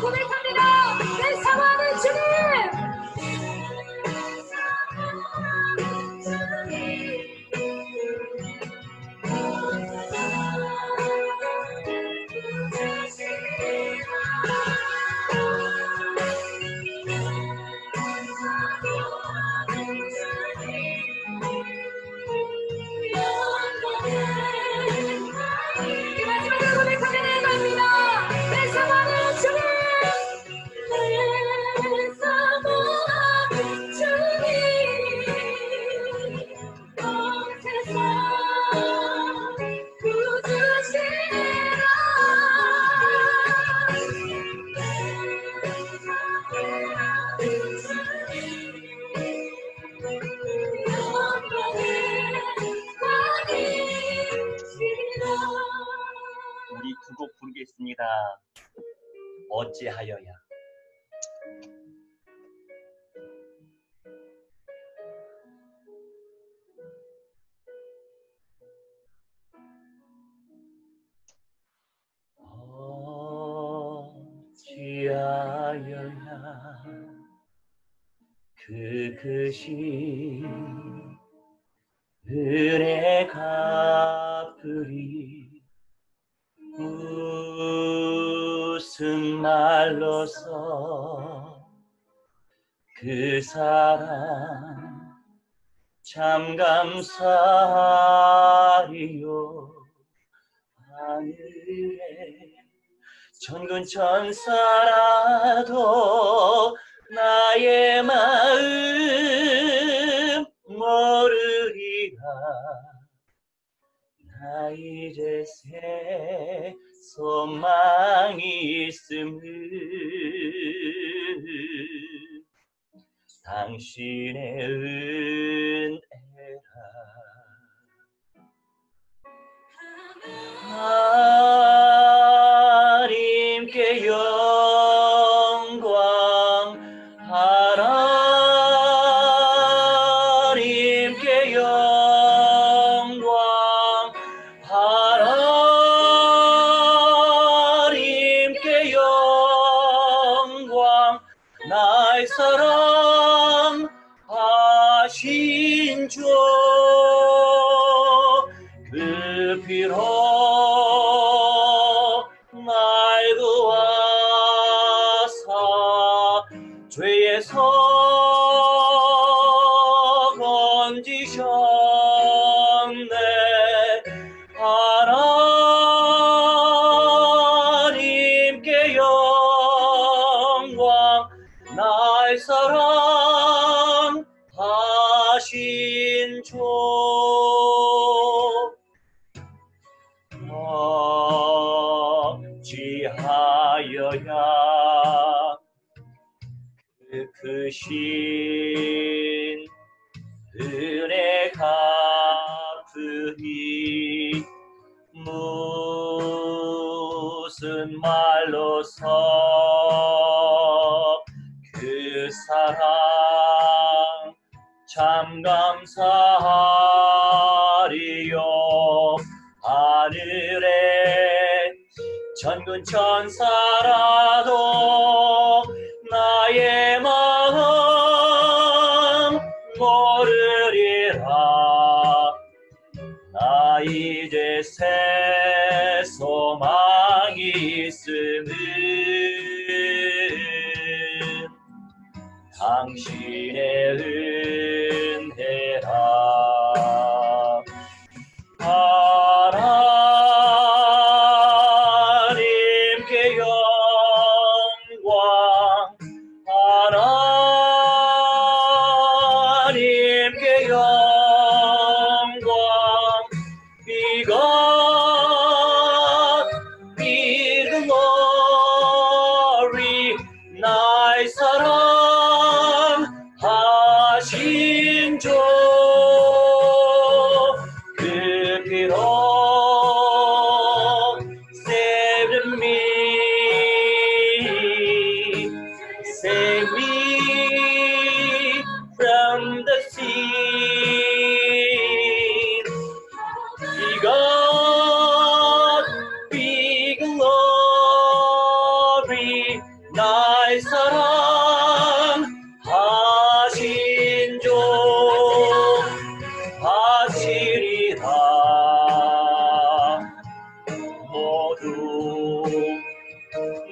고백합니다. 내 사랑하는 주님. 마지막으로 고백하는 겁니다. 내 사랑하는 주님. 내 사랑하는 주님. 온 세상 구주시라. 우리 두 곡 부르겠습니다. 어찌하여야. 어찌하여야 그것이 은혜 갚으리. 무슨 말로서 그 사랑 참 감사하리요. 하늘에 천군 천사라도 나의 마음 모르리라. 나 이제 새 소망이 있음을 당신의 은혜라. 하나님께 영광, 하나님께 영광, 하나님께 영광. 나의 사랑하신 주 그 피로 날 구하사 죄에서 건지셨네. 하나님께 영광. 나의 사랑하신 주 어찌하여야 그 크신 은혜 갚으리. 무슨 말로서 그 사랑 참 감사하리요. 하늘에 천군 천사라도 나의 마음 모르리라. 나 이제 새 소망이 있음은 당신의 은혜라. 하나님께 영광, 하나님께 영광. Be God, be glory. 나의 사랑하신 주 그 피로 save me, save me from the sin. Be God, be glory. 나의 사랑하신 주 하시리라. 모두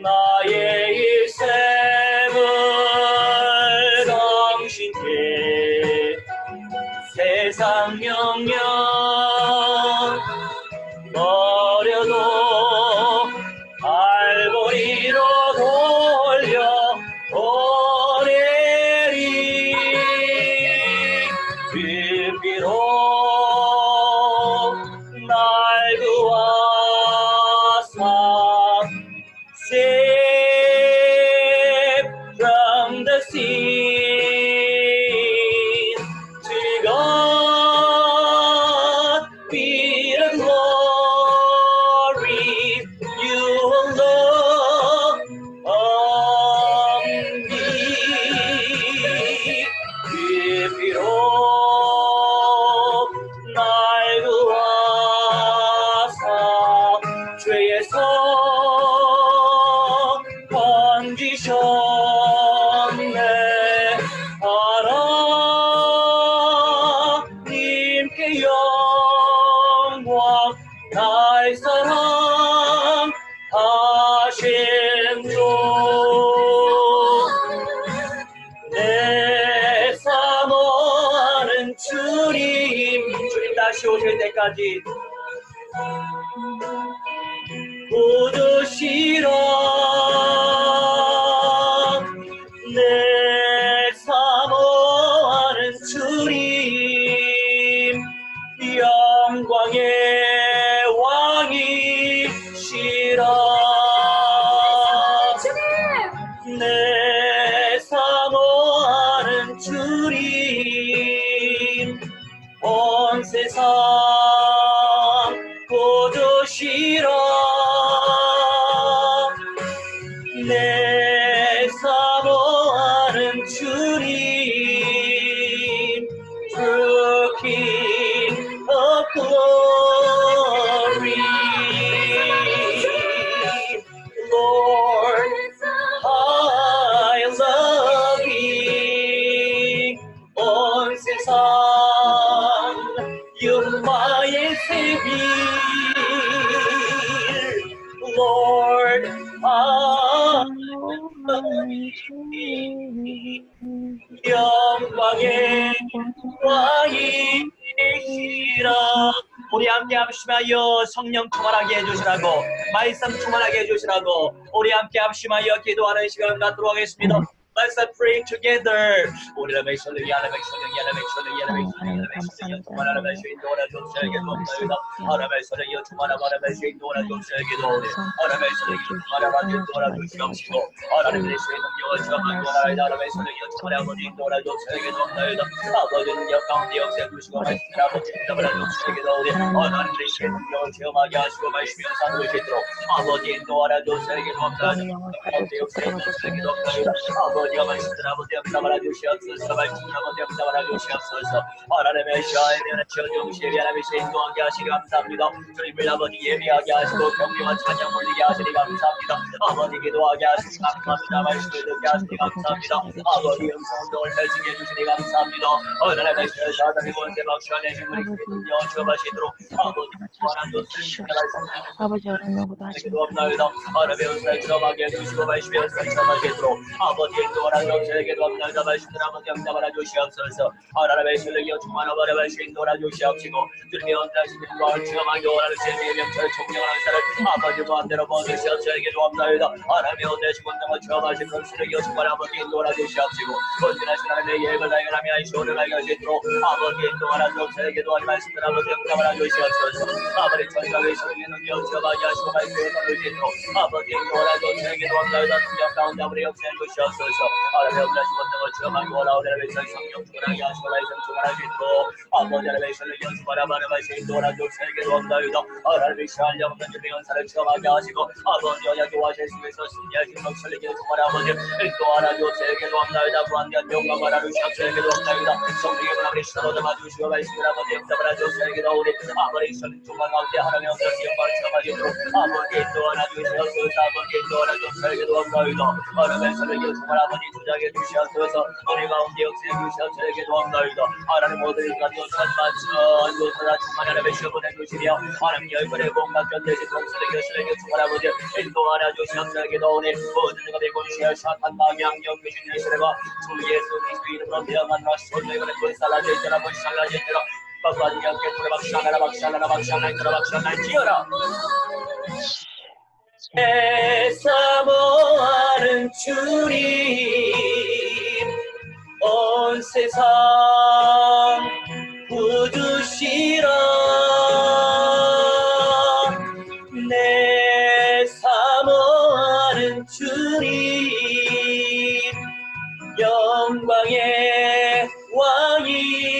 나의 일생을 당신께 세상 명령 버려도 갈보리로 돌려 보내리. 그 피로 날 구하사 save from the sin. To God be the glory. You alone only. 그 피로 날 구하사 죄에서 건지셨네. 하나님께 영광. 나의 사랑하신 주 내 사모하는 주님. 주님 다시 오실 때까지 굳으시라. 내 사모하는 주님, 영광의 왕이시라. 내 사모하는 주님, 온 세상 굳으시라. 내 사모하는 주님, True King of Glory. Lord, I love you. 온 세상 영마의 세비. Lord, I 영광의 왕이시라. 우리 함께 합심하여 성령 충만하게 해주시라고, 말씀 충만하게 해주시라고 우리 함께 합심하여 기도하는 시간 갖도록 하겠습니다. Let's pray together. 우리를 맥설리 야라 맥설리 야라 맥설리 야라 맥설리 야라 맥설리 주만하라 맥설리 도라 좀세게 돕나이다. 아라 맥설리 주만하라 맥설리 도라 좀세게 도리. 아라 맥설리 주만하라 도라 좀시고 아라 맥설리 능력을 주만하라 도라이다. 아라 맥설리 주만하라 도라 좀세게 돕나이다. 아버지는 역가운데 역세 주시고 말씀하고 진짜를 좀세게 도리. 하나님의 능력을 체험하게 하시고 말씀을 사도록 아버지 도와라 좀세게 돕나이다. 가운데 역세 좀세게 돕나이다. 아버지가 말씀들 아버지 감사하라 주시옵소서 말씀들 아버지 감사하라 주시옵소서 하나님의 시아에 대한 지어주시에 하나님의 인도하게 하시니 감사합니다. 주님을 아버지 예배하게 하시고 경배와 찬양 올리게 하시니 감사합니다. 아버지 기도하게 하시니 감사합니다. 말씀을 듣게 하시니 감사합니다. 아버지 영성운동을 펼치게 해주시니 감사합니다. 하나님의 사단의 권세 막시간의 힘을 여주어가시도록 아버지 무한한 것을 아버지 어른하고도 하시고 기도합나이다. 하나님의 은사에 들어가게 해주시고 말씀의 은사에 들어가게 해도록 아버지 인도하라 정세에 기도합나이다. 말씀들 아버지 감사하라 주시옵소서 하나님의 신뢰기어 충만하버려 말씀 인도하라 주시옵시고 주님의 언제하신 일과 체험하기 원하는 세계의 명철을 총명한 은사를 아버지 무한대로 보내주시옵소서 기도합나이다. 하나님의 언제하신 권능을 체험하신 그런 신뢰기어 충만한 아버지 인도하라 주시옵시고 건진하신 하나님의 예를 발견하며 하시오를 발견하시도록 아버지 인도하라 정세에 기도하니 말씀들 아버지 감사하라 주시옵소서 아버지 천상의 신뢰기는 체험하게 하시고 말씀에 선을지도록 아버지 인도하라 정세에 기도합나이다. 주님 가운데 아버지 역사해 주시옵소서 하나님의 언제하신 권능을 체험하기 원하오니 하나님의 성령 충만하게 하시고 말씀 충만하시도록 아버지 하나님의 신뢰기어 충만하며 말씀 인도하라 정세에 기도합나이다. 하나님의 시한량 없는 주님의 은사를 체험하게 하시고 아버지 언약 교화하실 수 있어 승리하신 성신에게 정말 아버지 인도하라 정세에 기도합나이다. 무한대한 영광을 하루 시작세에 기도합나이다. 성령의 아버지 신호도 봐주시고 말씀을 아버지 영접하라 정세에 기도하오니 아버지 신령 충만 가운데 하나님의 언제하신 영광을 체험하시도록 아버지 인도하라 주시옵소서 아버지 인도하라 정세에 기도합나이다. 하나님의 신령의 정말 아버지 주장해 주시옵소서 우리 가운데 역사해 주시옵소서 기도합나이다. 하나님 모든 인간 요사지만 요사다 충만 하나님의 시험을 해주시며 하나님 열번의 공각 견대신 동서의 교실에게 충만 아버지 인도하라 주시옵소서 기도하오니 모든 인간의 권시와 사탄 망양 영귀신 예수님과 주 예수 그리스도 이름으로 명한 라시온 내가 불살라져 있더라 불살라져 있더라 박수하지 않게 돌아 박살나라 지어라 내 사모하는 주님 온 세상 부주시라 내 사모하는 주님 영광의 왕이시라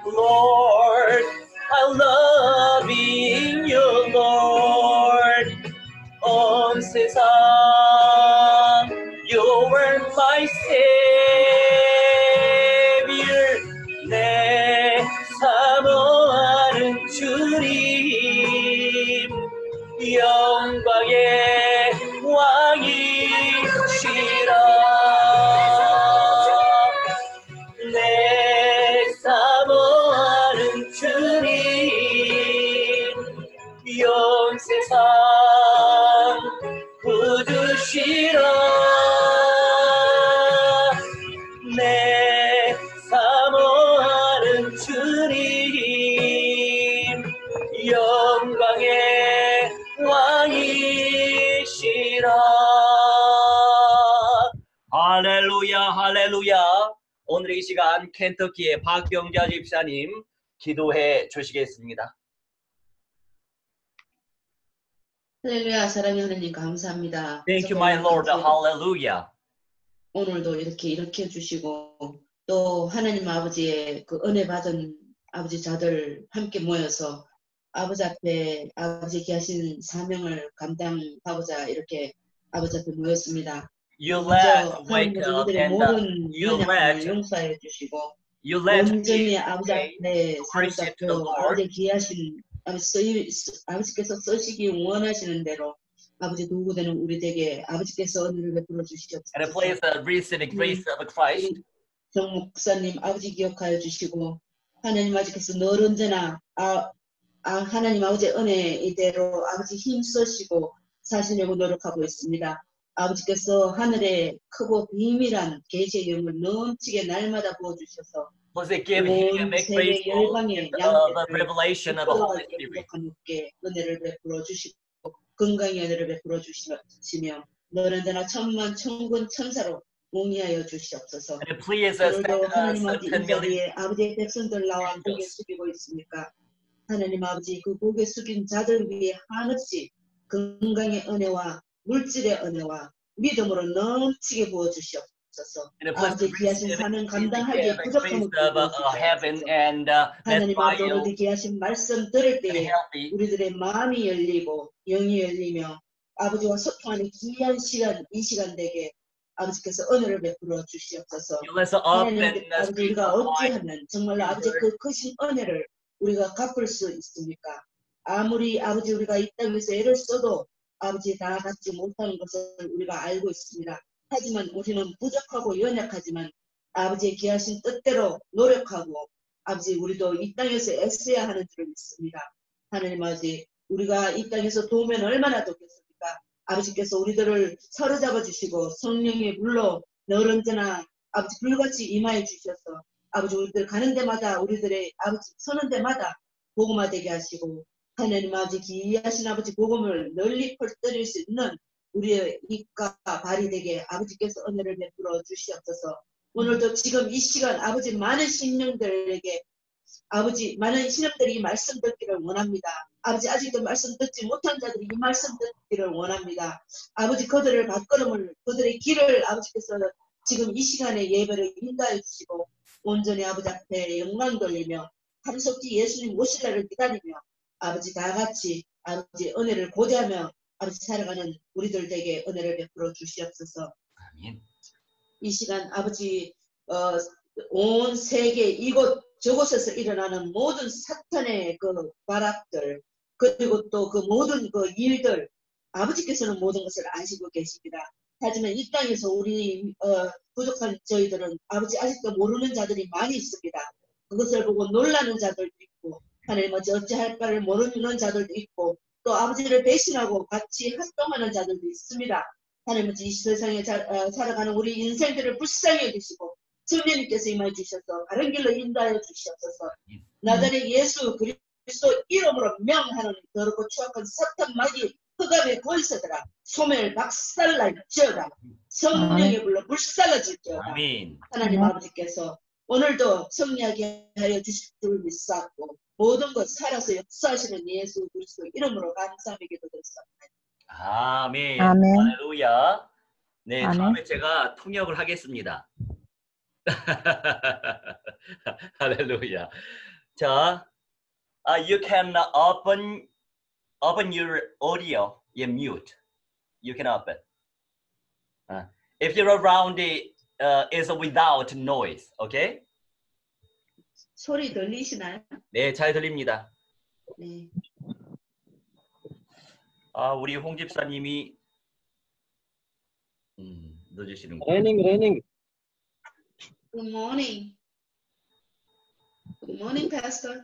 Lord, I love you, Lord. 온 세상, You were my Savior. 내 사모하는 주님, 영광의 왕이시라. 내 사모하는 주님 온 세상 부주시라 내 사모하는 주님 영광의 왕이시라. 할렐루야 할렐루야. 오늘 이 시간 켄터키의 박경자 집사님 기도해 주시겠습니다. 할렐루야. 사랑의 하나님 감사합니다. Thank you, my Lord. Hallelujah. 오늘도 이렇게 해주시고 또 하나님 아버지의 그 은혜 받은 아버지 자들 함께 모여서 아버지 앞에 아버지께 하신 사명을 감당하고자 이렇게 아버지 앞에 모였습니다. You let wake 하나님 up 우리들의 and 모든 you 연약함을 let 용서해 주시고 you let 온전히 me 아버지 pray, 앞에 appreciate the 사로잡혀 Lord. 아버지 귀하신 아버지께서 쓰시기 원하시는 대로 아버지 도구 되는 우리에게 아버지께서 은혜를 베풀어 and a 주시옵소서. place of recent grace of Christ. 정 목사님 아버지 기억하여 주시고 하나님 아버지께서 늘 언제나 하나님 아버지의 은혜 이대로 아버지 힘쓰시고 사시려고 노력하고 있습니다. 아버지께서 하늘에 크고 비밀한 계시의 영을 넘치게 날마다 부어주셔서 Was it give him make 세계 faithful 열방의 of the 양떼들 revelation of the Holy Spirit. 함께 은혜를 베풀어 주시고 건강의 은혜를 베풀어 주시며 늘 언제나 천만 천군 천사로 몽이하여 주시옵소서. And please us 오늘도 send 하나님 us 아버지 이 10 million 자리에 아버지의 백성들 나와 고개 숙이고 있습니까? 하나님 아버지 그 고개 숙인 자들 위에 한없이 건강의 은혜와 물질의 은혜와 믿음으로 넘치게 부어주시옵소서. and a place 아버지 of 귀하신 사명 감당하기에 receive 부족함을 grace of heaven 부어주시옵소서. and 하나님 that's why 아버지 you 오늘도 귀하신 말씀 들을 be 때에 healthy. 우리들의 마음이 열리고 영이 열리며 아버지와 소통하는 귀한 시간, 이 시간 되게 아버지께서 은혜를 베풀어 주시옵소서. Fill us up 하나님 and 아버지 speak 우리가 the life. 어찌하면 정말로 아버지 그 크신 은혜를 우리가 갚을 수 있습니까? 아무리 아버지 우리가 이 땅에서 애를 써도 아버지 다 같지 못하는 것을 우리가 알고 있습니다. 하지만 우리는 부족하고 연약하지만 아버지의 귀하신 뜻대로 노력하고 아버지 우리도 이 땅에서 애써야 하는 줄을 믿습니다. 하나님 아버지 우리가 이 땅에서 도우면 얼마나 좋겠습니까? 아버지께서 우리들을 사로잡아 주시고 성령의 물로 늘 언제나 아버지 불같이 임하여 주셔서 아버지 우리들 가는 데마다 우리들의 아버지 서는 데마다 복음화 되게 하시고 하나님 아버지 귀하신 아버지 복음을 널리 퍼뜨릴 수 있는 우리의 입과 발이 되게 아버지께서 은혜를 베풀어 주시옵소서. 오늘도 지금 이 시간 아버지 많은 신령들에게 아버지 많은 신령들이 이 말씀 듣기를 원합니다. 아버지 아직도 말씀 듣지 못한 자들이 이 말씀 듣기를 원합니다. 아버지 그들을 발걸음을 그들의 길을 아버지께서 지금 이 시간에 예배를 인도해 주시고 온전히 아버지 앞에 영광 돌리며 하루속히 예수님 오실 날을 기다리며 아버지 다 같이 아버지 은혜를 고대하며 아버지 살아가는 우리들 에게 은혜를 베풀어 주시옵소서. 아멘. 이 시간 아버지 온 세계 이곳 저곳에서 일어나는 모든 사탄의 그 발악들 그리고 또 그 모든 그 일들 아버지께서는 모든 것을 아시고 계십니다. 하지만 이 땅에서 우리 부족한 저희들은 아버지 아직도 모르는 자들이 많이 있습니다. 그것을 보고 놀라는 자들도 있고 하나님 어찌할까를 모르는 자들도 있고 또 아버지를 배신하고 같이 활동하는 자들도 있습니다. 하나님 이 세상에 살아가는 우리 인생들을 불쌍히 여기시고 성령님께서 임하여 주셔서 바른 길로 인도하여 주시옵소서. 나자렛 예수 그리스도 이름으로 명하는 더럽고 추악한 사탄 마귀 흑암의 권세들아 소멸 박살날지어다. 성령의 불로 불살라질지어다. 아멘. 하나님 아버지께서 오늘도 승리하게 하여 주실 줄 믿사옵고 모든 것 살아서 역사하시는 예수 그리스도 이름으로 감사하며 기도드렸습니다. 아멘. 아멘. 할렐루야. 네, 아멘. 다음에 제가 통역을 하겠습니다. 할렐루야. 자, you can open your audio. You mute. You can open. If you're around it, is without noise. Okay? 소리 들리시나요? 네, 잘 들립니다. 네. 우리 홍 집사님이 넣어주시는 거. Raining. Good morning. Good morning, Pastor.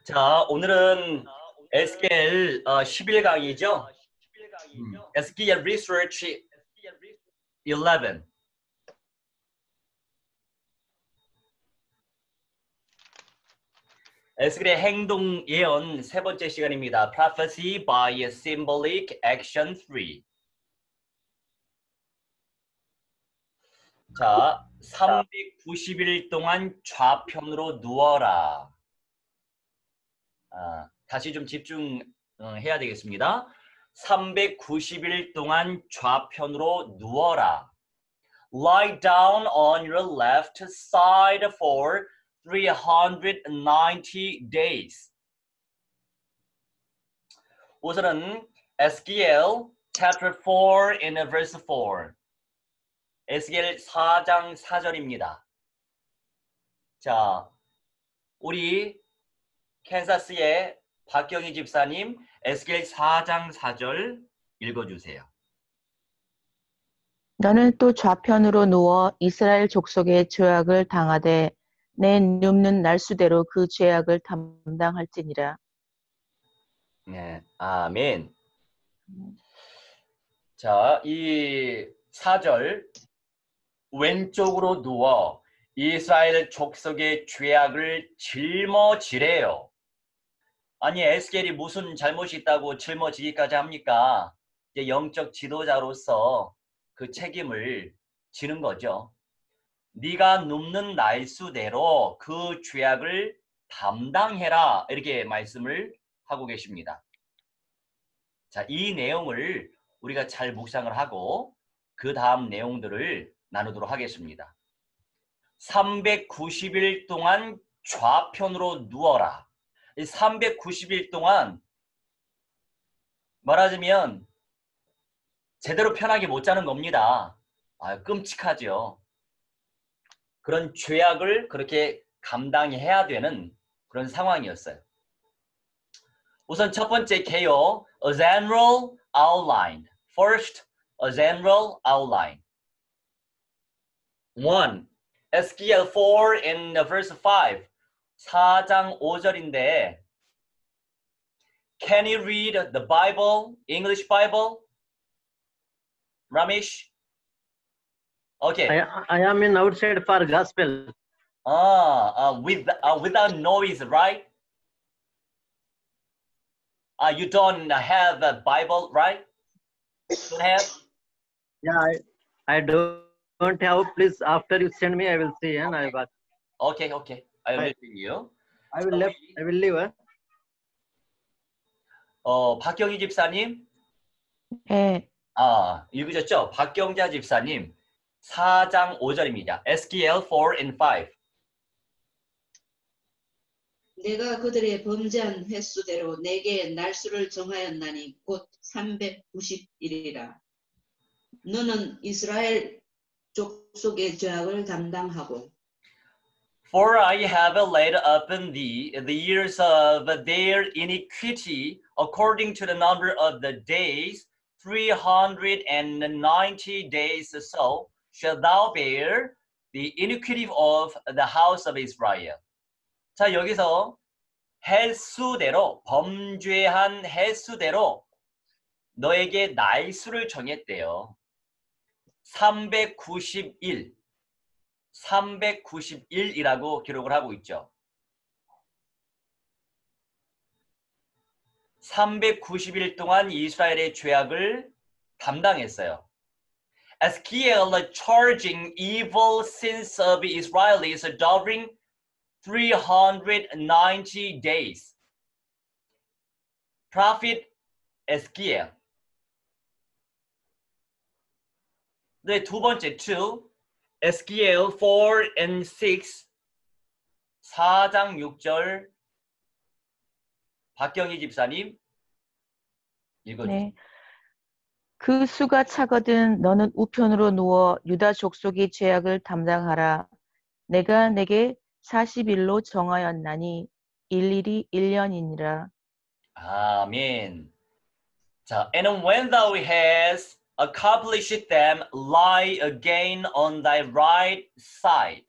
자, 오늘은 에스겔 11강이죠. 에스겔 Research 11. 에스겔의 행동 예언 세 번째 시간입니다. Prophecy by Symbolic Action 3. 자, 390일 동안 좌편으로 누워라. 다시 좀 집중해야 되겠습니다. 390일 동안 좌편으로 누워라. Lie down on your left side for 390 days. 우선은 에스겔 chapter 4 in verse 4. 에스겔 4장 4절입니다. 자, 우리 캔사스의 박경희 집사님 에스겔 4장 4절 읽어주세요. 너는 또 좌편으로 누워 이스라엘 족속의 죄악을 당하되 내 눕는 날수대로 그 죄악을 담당할지니라. 네, 아멘. 자, 이 4절 왼쪽으로 누워 이스라엘 족속의 죄악을 짊어지래요. 아니 에스겔이 무슨 잘못이 있다고 짊어지기까지 합니까? 이제 영적 지도자로서 그 책임을 지는 거죠. 네가 눕는 날수대로 그 죄악을 담당해라 이렇게 말씀을 하고 계십니다. 자, 이 내용을 우리가 잘 묵상을 하고 그 다음 내용들을 나누도록 하겠습니다. 390일 동안 좌편으로 누워라. 이 390일 동안 말하자면 제대로 편하게 못 자는 겁니다. 아, 끔찍하죠. 그런 죄악을 그렇게 감당해야 되는 그런 상황이었어요. 우선 첫 번째 개요. A general outline. First, a general outline. 1. Ezekiel 4 in verse 5. 4장 5절인데 Can you read the Bible, English Bible? Ramesh? Okay. I am in outside for gospel. Without noise, right? You don't have a Bible, right? Don't have? Yeah, I don't have. Please, after you send me, I will see and I will. Okay. I will read you. I will leave. 박경희 집사님? 네, 읽으셨죠? 박경자 집사님 4장 5절입니다. Ezekiel 4 and 5. 내가 그들의 범죄한 횟수대로 내게 날수를 정하였나니 곧 390일이라. 너는 이스라엘 족속의 죄악을 담당하고 For I have laid upon thee the years of their iniquity according to the number of the days, 390 days, so shalt thou bear the iniquity of the house of Israel. 자, 여기서 횟수대로, 범죄한 횟수대로 너에게 날수를 정했대요. 391이라고 기록을 하고 있죠. 390일 동안 이스라엘의 죄악을 담당했어요. Ezekiel charging evil sins of Israelis during 390 days. Prophet Ezekiel. 네, 두 번째, 2. Ezekiel 4 and 6. 4장 6절. 박경희 집사님. 읽어주세요. 네. 그 수가 차거든 너는 우편으로 누워 유다 족속의 죄악을 담당하라. 내가 내게 40일로 정하였나니 일일이 1년이니라. 아멘. 자, and when thou hast accomplished them, lie again on thy right side,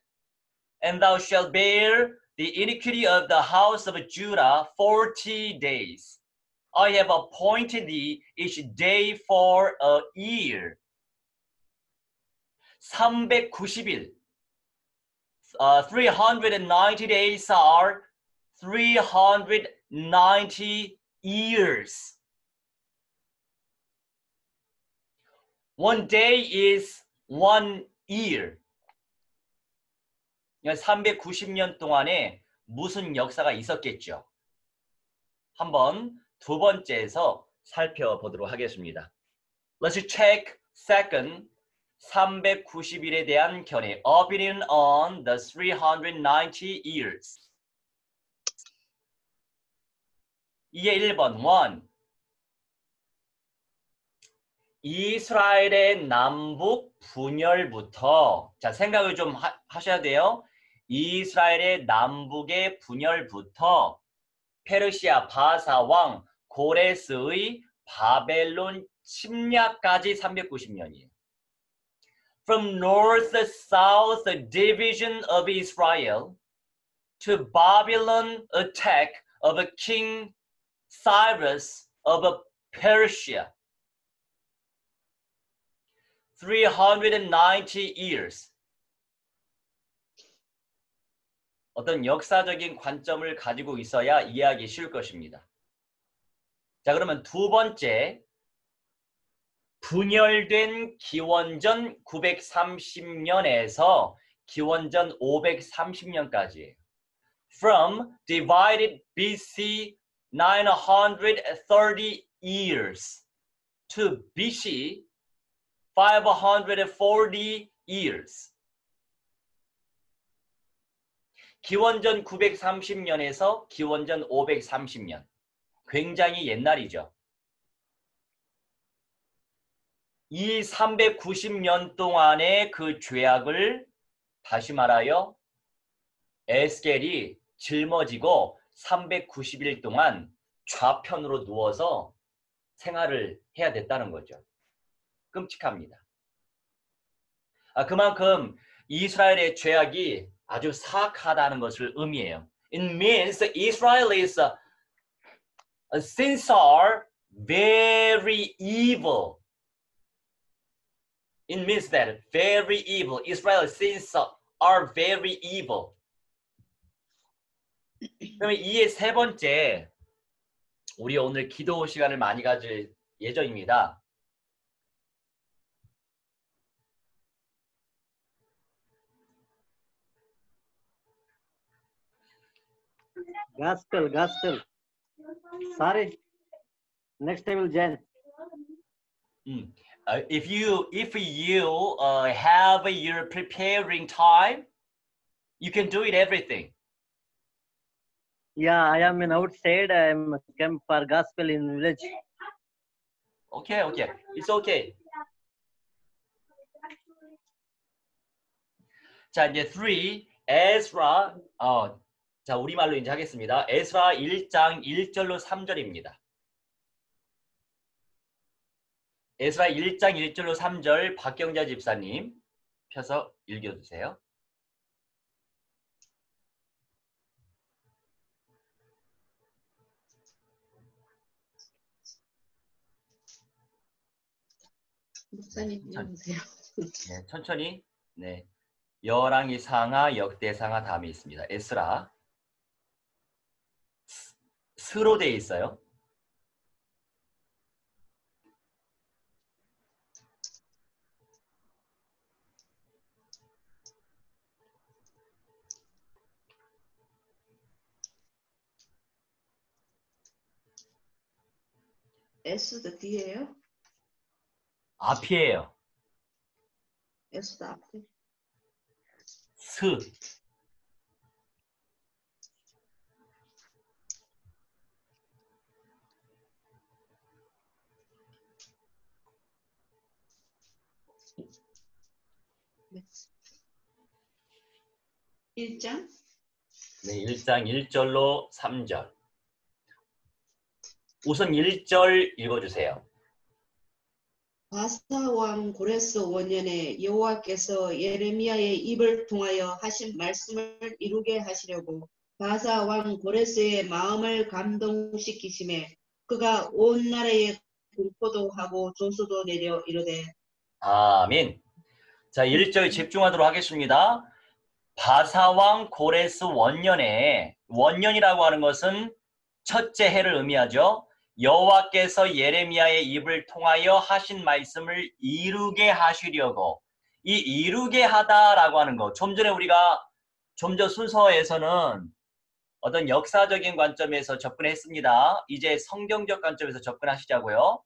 and thou shalt bear the iniquity of the house of Judah 40 days. I have appointed thee each day for a year. 390일. 390 days are 390 years. One day is 1 year. 390년 동안에 무슨 역사가 있었겠죠? 한번 두 번째에서 살펴보도록 하겠습니다. Let's check second 390일에 대한 견해. Opinion on the 390 years. 이게 1번 1. 이스라엘의 남북 분열부터 자 생각을 좀 하셔야 돼요. 이스라엘의 남북의 분열부터 페르시아 바사 왕 고레스의 바벨론 침략까지 390년이에요. From north-south division of Israel to Babylon attack of King Cyrus of Persia. 390 years. 어떤 역사적인 관점을 가지고 있어야 이해하기 쉬울 것입니다. 자, 그러면 두 번째, 분열된 기원전 930년에서 기원전 530년까지예요. From divided BC 930 years to BC 540 years. 기원전 930년에서 기원전 530년. 굉장히 옛날이죠. 이 390년 동안의 그 죄악을 다시 말하여 에스겔이 짊어지고 390일 동안 좌편으로 누워서 생활을 해야 됐다는 거죠. 끔찍합니다. 그만큼 이스라엘의 죄악이 아주 사악하다는 것을 의미해요. It means Israel is sins are very evil. It means that very evil. Israel's sins are very evil. 그러면 이의 세 번째, 우리 오늘 기도 시간을 많이 가질 예정입니다. Gospel. Sorry. Next I will join. If you have your preparing time, you can do it everything. Yeah, I am in outside. I am come for gospel in village. Okay. It's okay. 자, 이제 3, 에스라, 자, 우리말로 이제 하겠습니다. 에스라 1장 1절로 3절입니다. 에스라 1장 1절로 3절 박경자 집사님 펴서 읽어주세요. 목사님 읽으세요. 네, 천천히. 네, 열왕이상하, 역대상하 다음에 있습니다. 에스라 스로 돼 있어요. S도 뒤에요? 앞이에요. S도 앞에. 스. 네. 1장? 네, 1장 1절로 3절. 우선 1절 읽어주세요. 바사 왕 고레스 원년에 여호와께서 예레미야의 입을 통하여 하신 말씀을 이루게 하시려고 바사 왕 고레스의 마음을 감동시키심에 그가 온 나라에 공포도 하고 조소도 내려 이르되 아멘. 자, 1절 집중하도록 하겠습니다. 바사왕 고레스 원년에, 원년이라고 하는 것은 첫째 해를 의미하죠. 여호와께서 예레미야의 입을 통하여 하신 말씀을 이루게 하시려고, 이 이루게 하다라고 하는 것, 좀 전에 우리가 좀 전 순서에서는 어떤 역사적인 관점에서 접근했습니다. 이제 성경적 관점에서 접근하시자고요.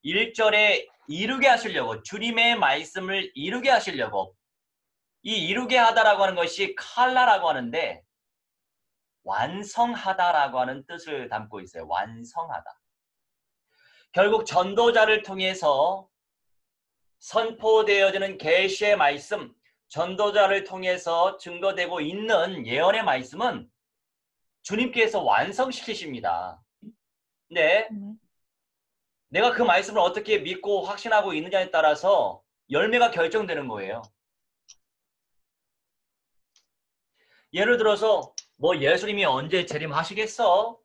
1절에 이루게 하시려고, 주님의 말씀을 이루게 하시려고, 이 이루게 하다라고 하는 것이 칼라라고 하는데 완성하다라고 하는 뜻을 담고 있어요. 완성하다. 결국 전도자를 통해서 선포되어지는 계시의 말씀, 전도자를 통해서 증거되고 있는 예언의 말씀은 주님께서 완성시키십니다. 근데 내가 그 말씀을 어떻게 믿고 확신하고 있느냐에 따라서 열매가 결정되는 거예요. 예를 들어서 뭐 예수님이 언제 재림하시겠어?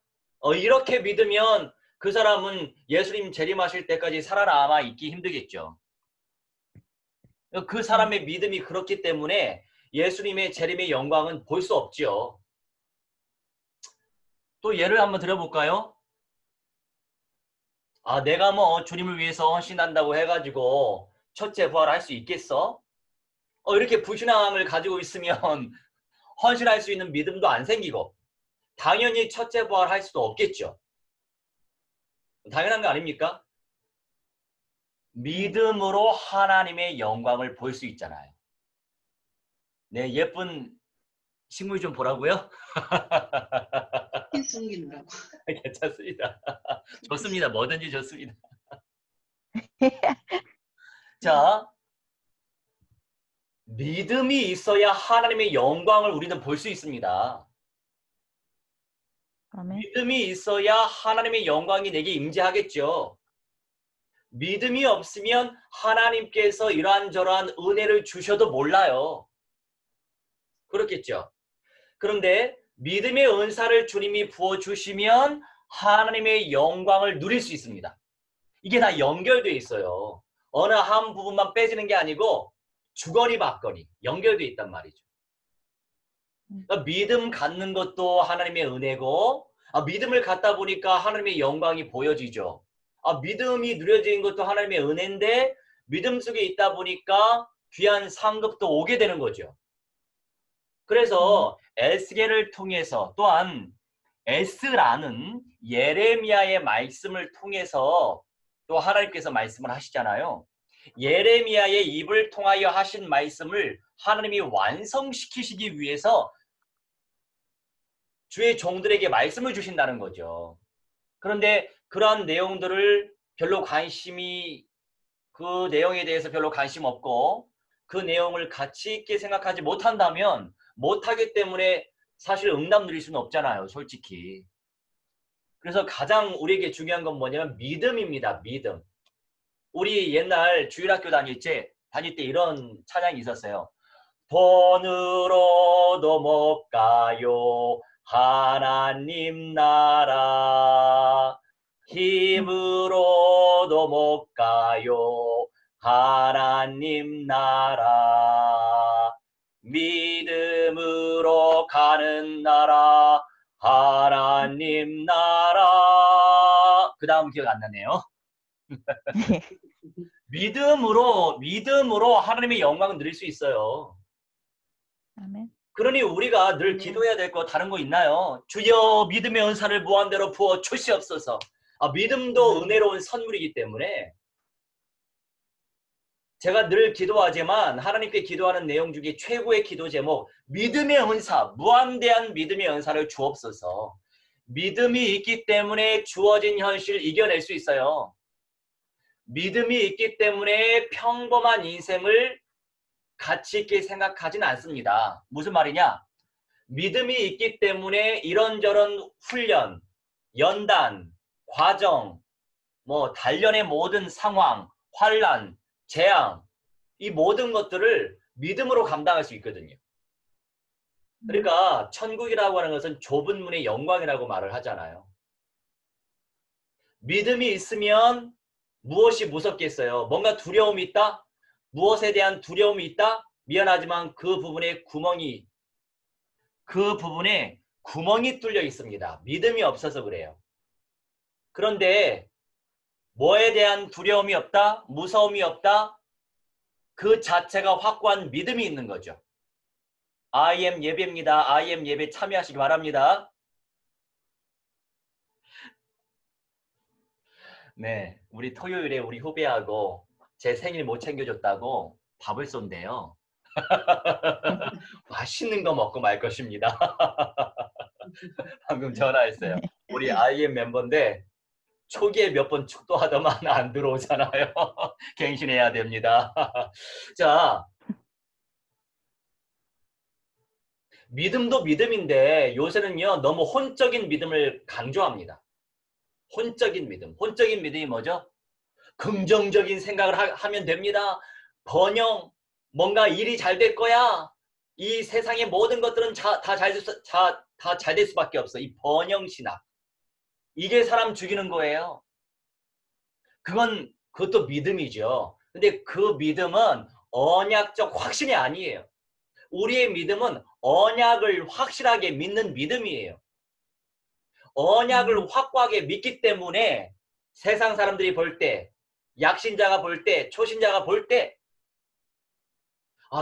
이렇게 믿으면 그 사람은 예수님 재림하실 때까지 살아남아 있기 힘들겠죠. 그 사람의 믿음이 그렇기 때문에 예수님의 재림의 영광은 볼 수 없지요. 또 예를 한번 들어볼까요? 내가 뭐 주님을 위해서 헌신한다고 해가지고 첫째 부활할 수 있겠어? 이렇게 불신앙을 가지고 있으면 헌신할 수 있는 믿음도 안 생기고 당연히 첫째 부활할 수도 없겠죠. 당연한 거 아닙니까? 믿음으로 하나님의 영광을 볼 수 있잖아요. 네, 예쁜 식물 좀 보라고요? 피 숨기느라고. 괜찮습니다. 좋습니다. 뭐든지 좋습니다. 자, 믿음이 있어야 하나님의 영광을 우리는 볼 수 있습니다. 아멘. 믿음이 있어야 하나님의 영광이 내게 임재하겠죠. 믿음이 없으면 하나님께서 이러한저러한 은혜를 주셔도 몰라요. 그렇겠죠. 그런데 믿음의 은사를 주님이 부어주시면 하나님의 영광을 누릴 수 있습니다. 이게 다 연결되어 있어요. 어느 한 부분만 빼지는 게 아니고 주거니 받거니 연결되어 있단 말이죠. 그러니까 믿음 갖는 것도 하나님의 은혜고, 믿음을 갖다 보니까 하나님의 영광이 보여지죠. 믿음이 누려지는 것도 하나님의 은혜인데 믿음 속에 있다 보니까 귀한 상급도 오게 되는 거죠. 그래서 에스겔을 통해서, 또한 에스라는 예레미야의 말씀을 통해서 또 하나님께서 말씀을 하시잖아요. 예레미야의 입을 통하여 하신 말씀을 하나님이 완성시키시기 위해서 주의 종들에게 말씀을 주신다는 거죠. 그런데 그러한 내용들을 별로 그 내용에 대해서 별로 관심 없고 그 내용을 가치 있게 생각하지 못한다면, 못하기 때문에 사실 응답 누릴 수는 없잖아요, 솔직히. 그래서 가장 우리에게 중요한 건 뭐냐면 믿음입니다. 믿음. 우리 옛날 주일학교 다닐 때 이런 찬양이 있었어요. 돈으로도 못 가요 하나님 나라, 힘으로도 못 가요 하나님 나라, 믿음으로 가는 나라 하나님 나라. 그 다음 기억 안 나네요. 믿음으로 하나님의 영광을 누릴 수 있어요. 아멘. 그러니 우리가 늘 기도해야 될 거 다른 거 있나요? 주여 믿음의 은사를 무한대로 부어 주시옵소서. 믿음도 은혜로운 선물이기 때문에 제가 늘 기도하지만 하나님께 기도하는 내용 중에 최고의 기도 제목, 믿음의 은사, 무한대한 믿음의 은사를 주옵소서. 믿음이 있기 때문에 주어진 현실 이겨낼 수 있어요. 믿음이 있기 때문에 평범한 인생을 가치 있게 생각하진 않습니다. 무슨 말이냐? 믿음이 있기 때문에 이런저런 훈련, 연단, 과정, 단련의 모든 상황, 환란, 재앙, 이 모든 것들을 믿음으로 감당할 수 있거든요. 그러니까 천국이라고 하는 것은 좁은 문의 영광이라고 말을 하잖아요. 믿음이 있으면 무엇이 무섭겠어요? 뭔가 두려움이 있다? 무엇에 대한 두려움이 있다? 미안하지만 그 부분에 구멍이 뚫려 있습니다. 믿음이 없어서 그래요. 그런데 뭐에 대한 두려움이 없다? 무서움이 없다? 그 자체가 확고한 믿음이 있는 거죠. IM 예배입니다. IM 예배 참여하시기 바랍니다. 네, 우리 토요일에 우리 후배하고 제 생일 못 챙겨줬다고 밥을 쏜대요. 맛있는 거 먹고 말 것입니다. 방금 전화했어요. 우리 IM 멤버인데 초기에 몇 번 축도하더만 안 들어오잖아요. 갱신해야 됩니다. 자, 믿음도 믿음인데 요새는요 너무 혼적인 믿음을 강조합니다. 혼적인 믿음. 혼적인 믿음이 뭐죠? 긍정적인 생각을 하면 됩니다. 번영, 뭔가 일이 잘 될 거야. 이 세상의 모든 것들은 다 잘 될 수밖에 없어. 이 번영신학. 이게 사람 죽이는 거예요. 그것도 믿음이죠. 근데 그 믿음은 언약적 확신이 아니에요. 우리의 믿음은 언약을 확실하게 믿는 믿음이에요. 언약을 확고하게 믿기 때문에 세상 사람들이 볼 때, 약신자가 볼 때, 초신자가 볼 때,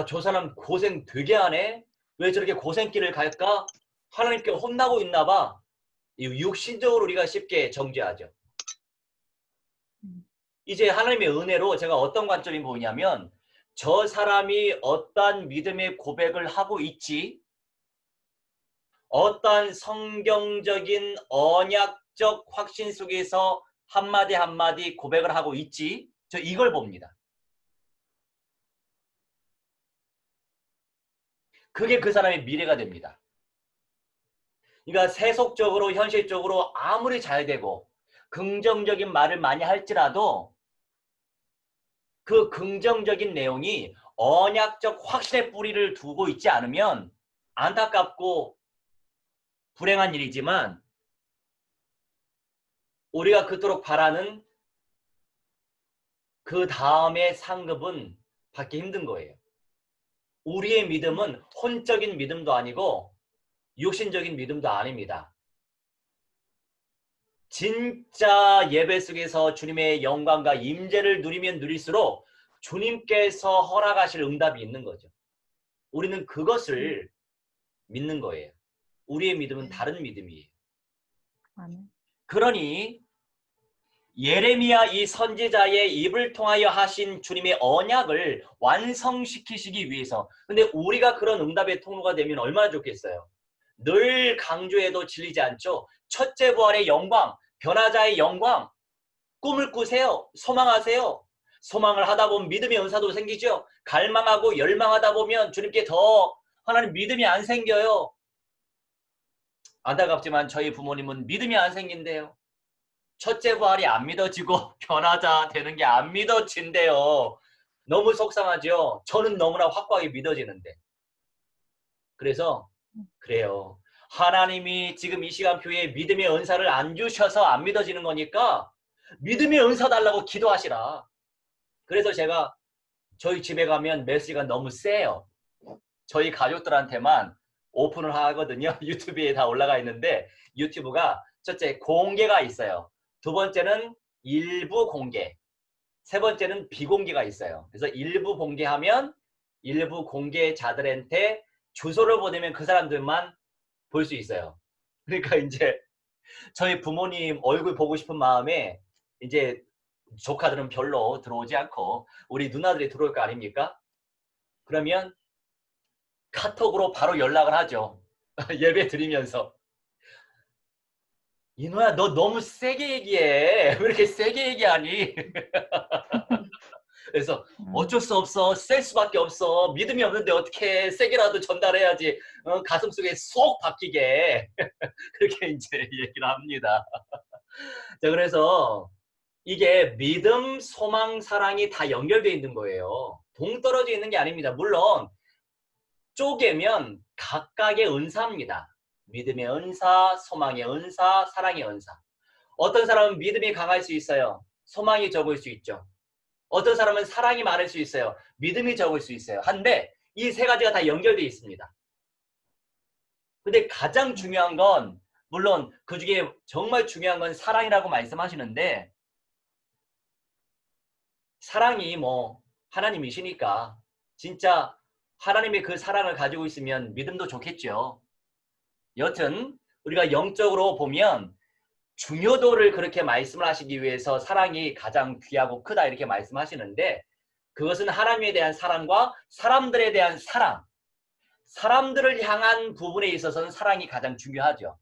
저 사람 고생 되게 하네? 왜 저렇게 고생길을 갈까? 하나님께 혼나고 있나 봐. 육신적으로 우리가 쉽게 정죄하죠. 이제 하나님의 은혜로 제가 어떤 관점이 보이냐면, 저 사람이 어떠한 믿음의 고백을 하고 있지? 어떠한 성경적인 언약적 확신 속에서 한마디 한마디 고백을 하고 있지? 저 이걸 봅니다. 그게 그 사람의 미래가 됩니다. 그러니까 세속적으로 현실적으로 아무리 잘 되고 긍정적인 말을 많이 할지라도 그 긍정적인 내용이 언약적 확신의 뿌리를 두고 있지 않으면 안타깝고 불행한 일이지만 우리가 그토록 바라는 그 다음의 상급은 받기 힘든 거예요. 우리의 믿음은 혼적인 믿음도 아니고 육신적인 믿음도 아닙니다. 진짜 예배 속에서 주님의 영광과 임재를 누리면 누릴수록 주님께서 허락하실 응답이 있는 거죠. 우리는 그것을 믿는 거예요. 우리의 믿음은 다른 믿음이에요. 아멘. 그러니 예레미야 이 선지자의 입을 통하여 하신 주님의 언약을 완성시키시기 위해서, 근데 우리가 그런 응답의 통로가 되면 얼마나 좋겠어요. 늘 강조해도 질리지 않죠. 첫째 부활의 영광, 변화자의 영광, 꿈을 꾸세요. 소망하세요. 소망을 하다 보면 믿음의 은사도 생기죠. 갈망하고 열망하다 보면 주님께 더 하나님 믿음이 안 생겨요. 안타깝지만 저희 부모님은 믿음이 안 생긴대요. 첫째 부활이 안 믿어지고 변화자 되는 게 안 믿어진대요. 너무 속상하죠. 저는 너무나 확고하게 믿어지는데. 그래서 그래요. 하나님이 지금 이 시간 교회에 믿음의 은사를 안 주셔서 안 믿어지는 거니까 믿음의 은사 달라고 기도하시라. 그래서 제가 저희 집에 가면 메시지가 너무 세요. 저희 가족들한테만 오픈을 하거든요. 유튜브에 다 올라가 있는데 유튜브가 첫째 공개가 있어요. 두 번째는 일부 공개, 세 번째는 비공개가 있어요. 그래서 일부 공개하면 일부 공개자들한테 주소를 보내면 그 사람들만 볼 수 있어요. 그러니까 이제 저희 부모님 얼굴 보고 싶은 마음에 이제 조카들은 별로 들어오지 않고 우리 누나들이 들어올 거 아닙니까? 그러면 카톡으로 바로 연락을 하죠. 예배 드리면서. 이노야, 너 너무 세게 얘기해. 왜 이렇게 세게 얘기하니? 그래서 어쩔 수 없어. 셀 수밖에 없어. 믿음이 없는데 어떻게 세게라도 전달해야지. 가슴속에 쏙 박히게. 그렇게 이제 얘기를 합니다. 자, 그래서 이게 믿음, 소망, 사랑이 다 연결되어 있는 거예요. 동떨어져 있는 게 아닙니다. 물론 쪼개면 각각의 은사입니다. 믿음의 은사, 소망의 은사, 사랑의 은사. 어떤 사람은 믿음이 강할 수 있어요. 소망이 적을 수 있죠. 어떤 사람은 사랑이 많을 수 있어요. 믿음이 적을 수 있어요. 한데 이 세 가지가 다 연결되어 있습니다. 근데 가장 중요한 건, 물론 그 중에 정말 중요한 건 사랑이라고 말씀하시는데, 사랑이 뭐 하나님이시니까 진짜 하나님의 그 사랑을 가지고 있으면 믿음도 좋겠죠. 여튼 우리가 영적으로 보면 중요도를 그렇게 말씀을 하시기 위해서 사랑이 가장 귀하고 크다 이렇게 말씀하시는데, 그것은 하나님에 대한 사랑과 사람들에 대한 사랑, 사람들을 향한 부분에 있어서는 사랑이 가장 중요하죠.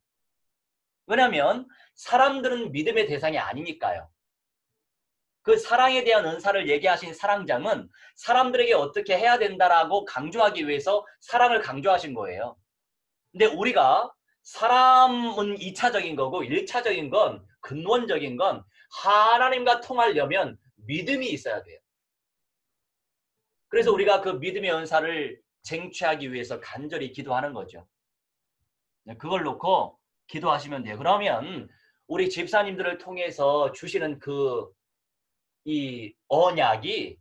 왜냐하면 사람들은 믿음의 대상이 아니니까요. 그 사랑에 대한 은사를 얘기하신 사랑장은 사람들에게 어떻게 해야 된다라고 강조하기 위해서 사랑을 강조하신 거예요. 근데 우리가 사람은 2차적인 거고 1차적인 건, 근원적인 건 하나님과 통하려면 믿음이 있어야 돼요. 그래서 우리가 그 믿음의 은사를 쟁취하기 위해서 간절히 기도하는 거죠. 그걸 놓고 기도하시면 돼요. 그러면 우리 집사님들을 통해서 주시는 이 언약이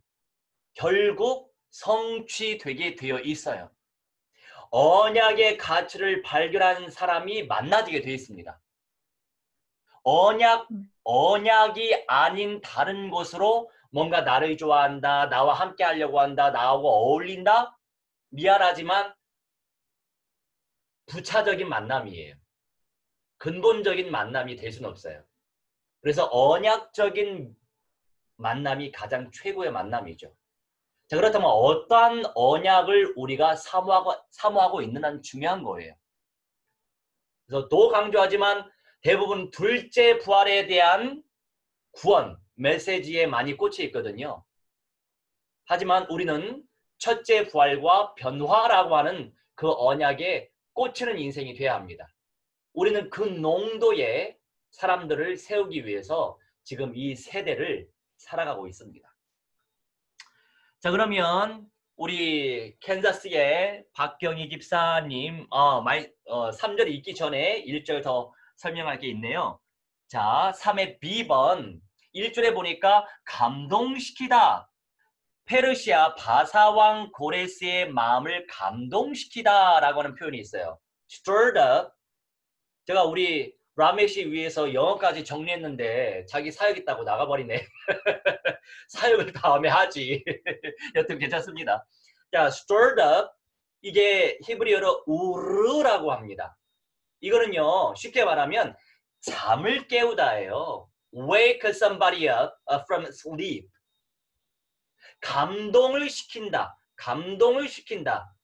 결국 성취되게 되어 있어요. 언약의 가치를 발견한 사람이 만나지게 되어 있습니다. 언약이 아닌 다른 곳으로 뭔가 나를 좋아한다, 나와 함께 하려고 한다, 나하고 어울린다? 미안하지만 부차적인 만남이에요. 근본적인 만남이 될 수는 없어요. 그래서 언약적인 만남이 가장 최고의 만남이죠. 자, 그렇다면 어떠한 언약을 우리가 사모하고 있느냐는 중요한 거예요. 그래서 또 강조하지만 대부분 둘째 부활에 대한 구원, 메시지에 많이 꽂혀 있거든요. 하지만 우리는 첫째 부활과 변화라고 하는 그 언약에 꽂히는 인생이 돼야 합니다. 우리는 그 농도의 사람들을 세우기 위해서 지금 이 세대를 살아가고 있습니다. 자, 그러면 우리 캔자스의 박경희 집사님 3절 읽기 전에 1절 더 설명할 게 있네요. 자, 3의 B번 1절에 보니까 감동시키다. 페르시아 바사왕 고레스의 마음을 감동시키다 라고 하는 표현이 있어요. stirred up. 제가 우리 라메시 위해서 영어까지 정리했는데 자기 사역 있다고 나가버리네. 사역을 다음에 하지. 여튼 괜찮습니다. 자, stirred up. 이게 히브리어로 우르라고 합니다. 이거는요, 쉽게 말하면 잠을 깨우다예요. Wake somebody up from sleep. 감동을 시킨다. 감동을 시킨다.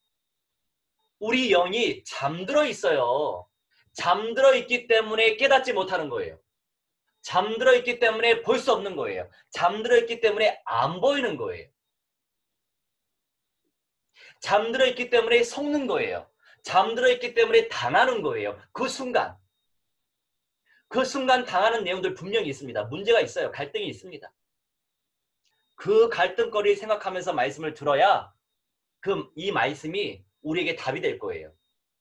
우리 영이 잠들어 있어요. 잠들어 있기 때문에 깨닫지 못하는 거예요. 잠들어 있기 때문에 볼 수 없는 거예요. 잠들어 있기 때문에 안 보이는 거예요. 잠들어 있기 때문에 속는 거예요. 잠들어 있기 때문에 당하는 거예요. 그 순간 당하는 내용들 분명히 있습니다. 문제가 있어요. 갈등이 있습니다. 그 갈등거리를 생각하면서 말씀을 들어야 이 말씀이 우리에게 답이 될 거예요.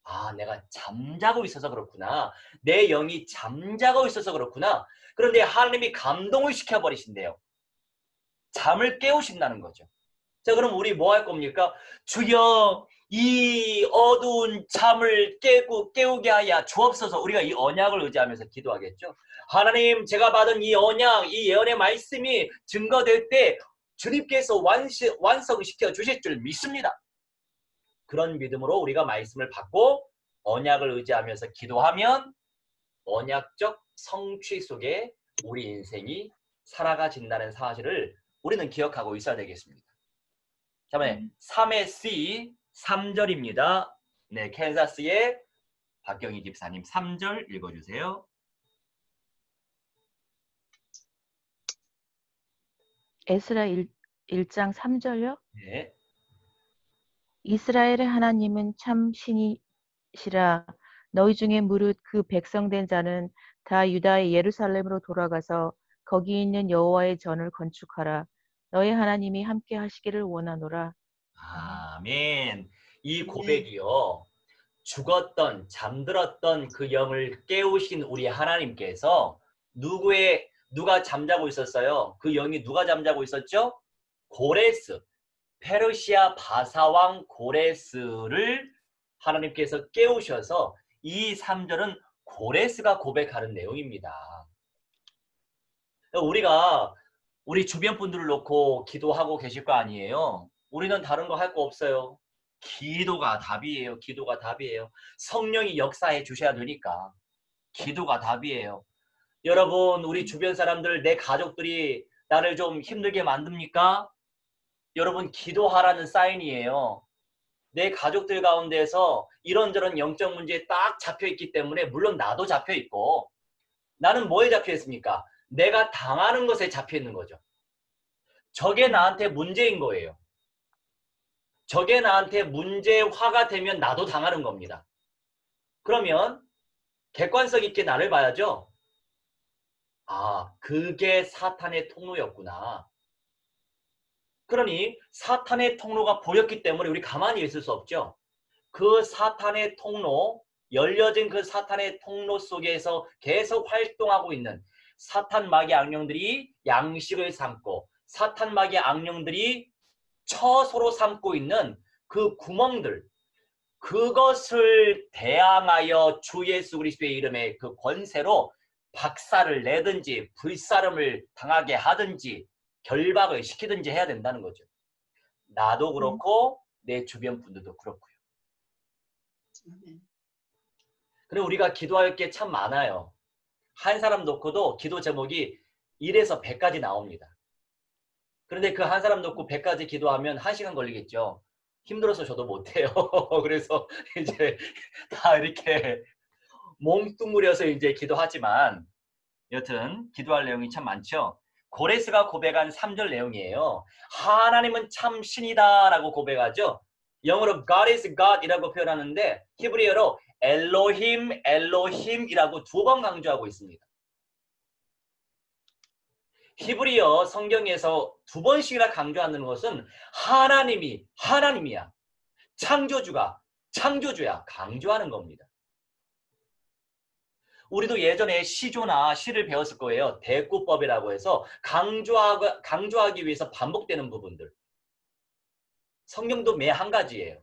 아, 내가 잠자고 있어서 그렇구나. 내 영이 잠자고 있어서 그렇구나. 그런데 하나님이 감동을 시켜버리신대요. 잠을 깨우신다는 거죠. 자, 그럼 우리 뭐 할 겁니까? 주여, 이 어두운 잠을 깨우게 하여 주옵소서. 우리가 이 언약을 의지하면서 기도하겠죠. 하나님, 제가 받은 이 언약, 이 예언의 말씀이 증거될 때 주님께서 완성시켜 주실 줄 믿습니다. 그런 믿음으로 우리가 말씀을 받고 언약을 의지하면서 기도하면 언약적 성취 속에 우리 인생이 살아가진다는 사실을 우리는 기억하고 있어야 되겠습니다. 다음에 3의 C 3절입니다. 네, 캔자스의 박경희 집사님 3절 읽어주세요. 에스라 1장 3절요? 네. 이스라엘의 하나님은 참 신이시라. 너희 중에 무릇 그 백성된 자는 다 유다의 예루살렘으로 돌아가서 거기 있는 여호와의 전을 건축하라. 너희 하나님이 함께 하시기를 원하노라. 아멘. 이 고백이요. 죽었던 잠들었던 그 영을 깨우신 우리 하나님께서 누가 잠자고 있었어요? 그 영이 누가 잠자고 있었죠? 고레스. 페르시아 바사왕 고레스를 하나님께서 깨우셔서 이 3절은 고레스가 고백하는 내용입니다. 우리가 우리 주변 분들을 놓고 기도하고 계실 거 아니에요. 우리는 다른 거 할 거 없어요. 기도가 답이에요. 기도가 답이에요. 성령이 역사해 주셔야 되니까. 기도가 답이에요. 여러분, 우리 주변 사람들, 내 가족들이 나를 좀 힘들게 만듭니까? 여러분, 기도하라는 사인이에요. 내 가족들 가운데서 이런저런 영적 문제에 딱 잡혀있기 때문에 물론 나도 잡혀있고 나는 뭐에 잡혀있습니까? 내가 당하는 것에 잡혀있는 거죠. 저게 나한테 문제인 거예요. 저게 나한테 문제화가 되면 나도 당하는 겁니다. 그러면 객관성 있게 나를 봐야죠. 아, 그게 사탄의 통로였구나. 그러니 사탄의 통로가 보였기 때문에 우리 가만히 있을 수 없죠. 그 사탄의 통로, 열려진 그 사탄의 통로 속에서 계속 활동하고 있는 사탄 마귀 악령들이 양식을 삼고 사탄 마귀 악령들이 처소로 삼고 있는 그 구멍들, 그것을 대항하여 주 예수 그리스도의 이름의 그 권세로 박살을 내든지 불사름을 당하게 하든지 결박을 시키든지 해야 된다는 거죠. 나도 그렇고 내 주변 분들도 그렇고요. 그리고 우리가 기도할 게 참 많아요. 한 사람 놓고도 기도 제목이 1에서 100까지 나옵니다. 그런데 그 한 사람 놓고 100까지 기도하면 1시간 걸리겠죠. 힘들어서 저도 못해요. 그래서 이제 다 이렇게 몽뚱그려서 이제 기도하지만 여튼 기도할 내용이 참 많죠. 고레스가 고백한 3절 내용이에요. 하나님은 참 신이다 라고 고백하죠. 영어로 God is God 이라고 표현하는데 히브리어로 엘로힘, 엘로힘이라고 2번 강조하고 있습니다. 히브리어 성경에서 2번씩이나 강조하는 것은 하나님이 하나님이야. 창조주가 창조주야. 강조하는 겁니다. 우리도 예전에 시조나 시를 배웠을 거예요. 대꾸법이라고 해서 강조하기 위해서 반복되는 부분들. 성경도 매 한 가지예요.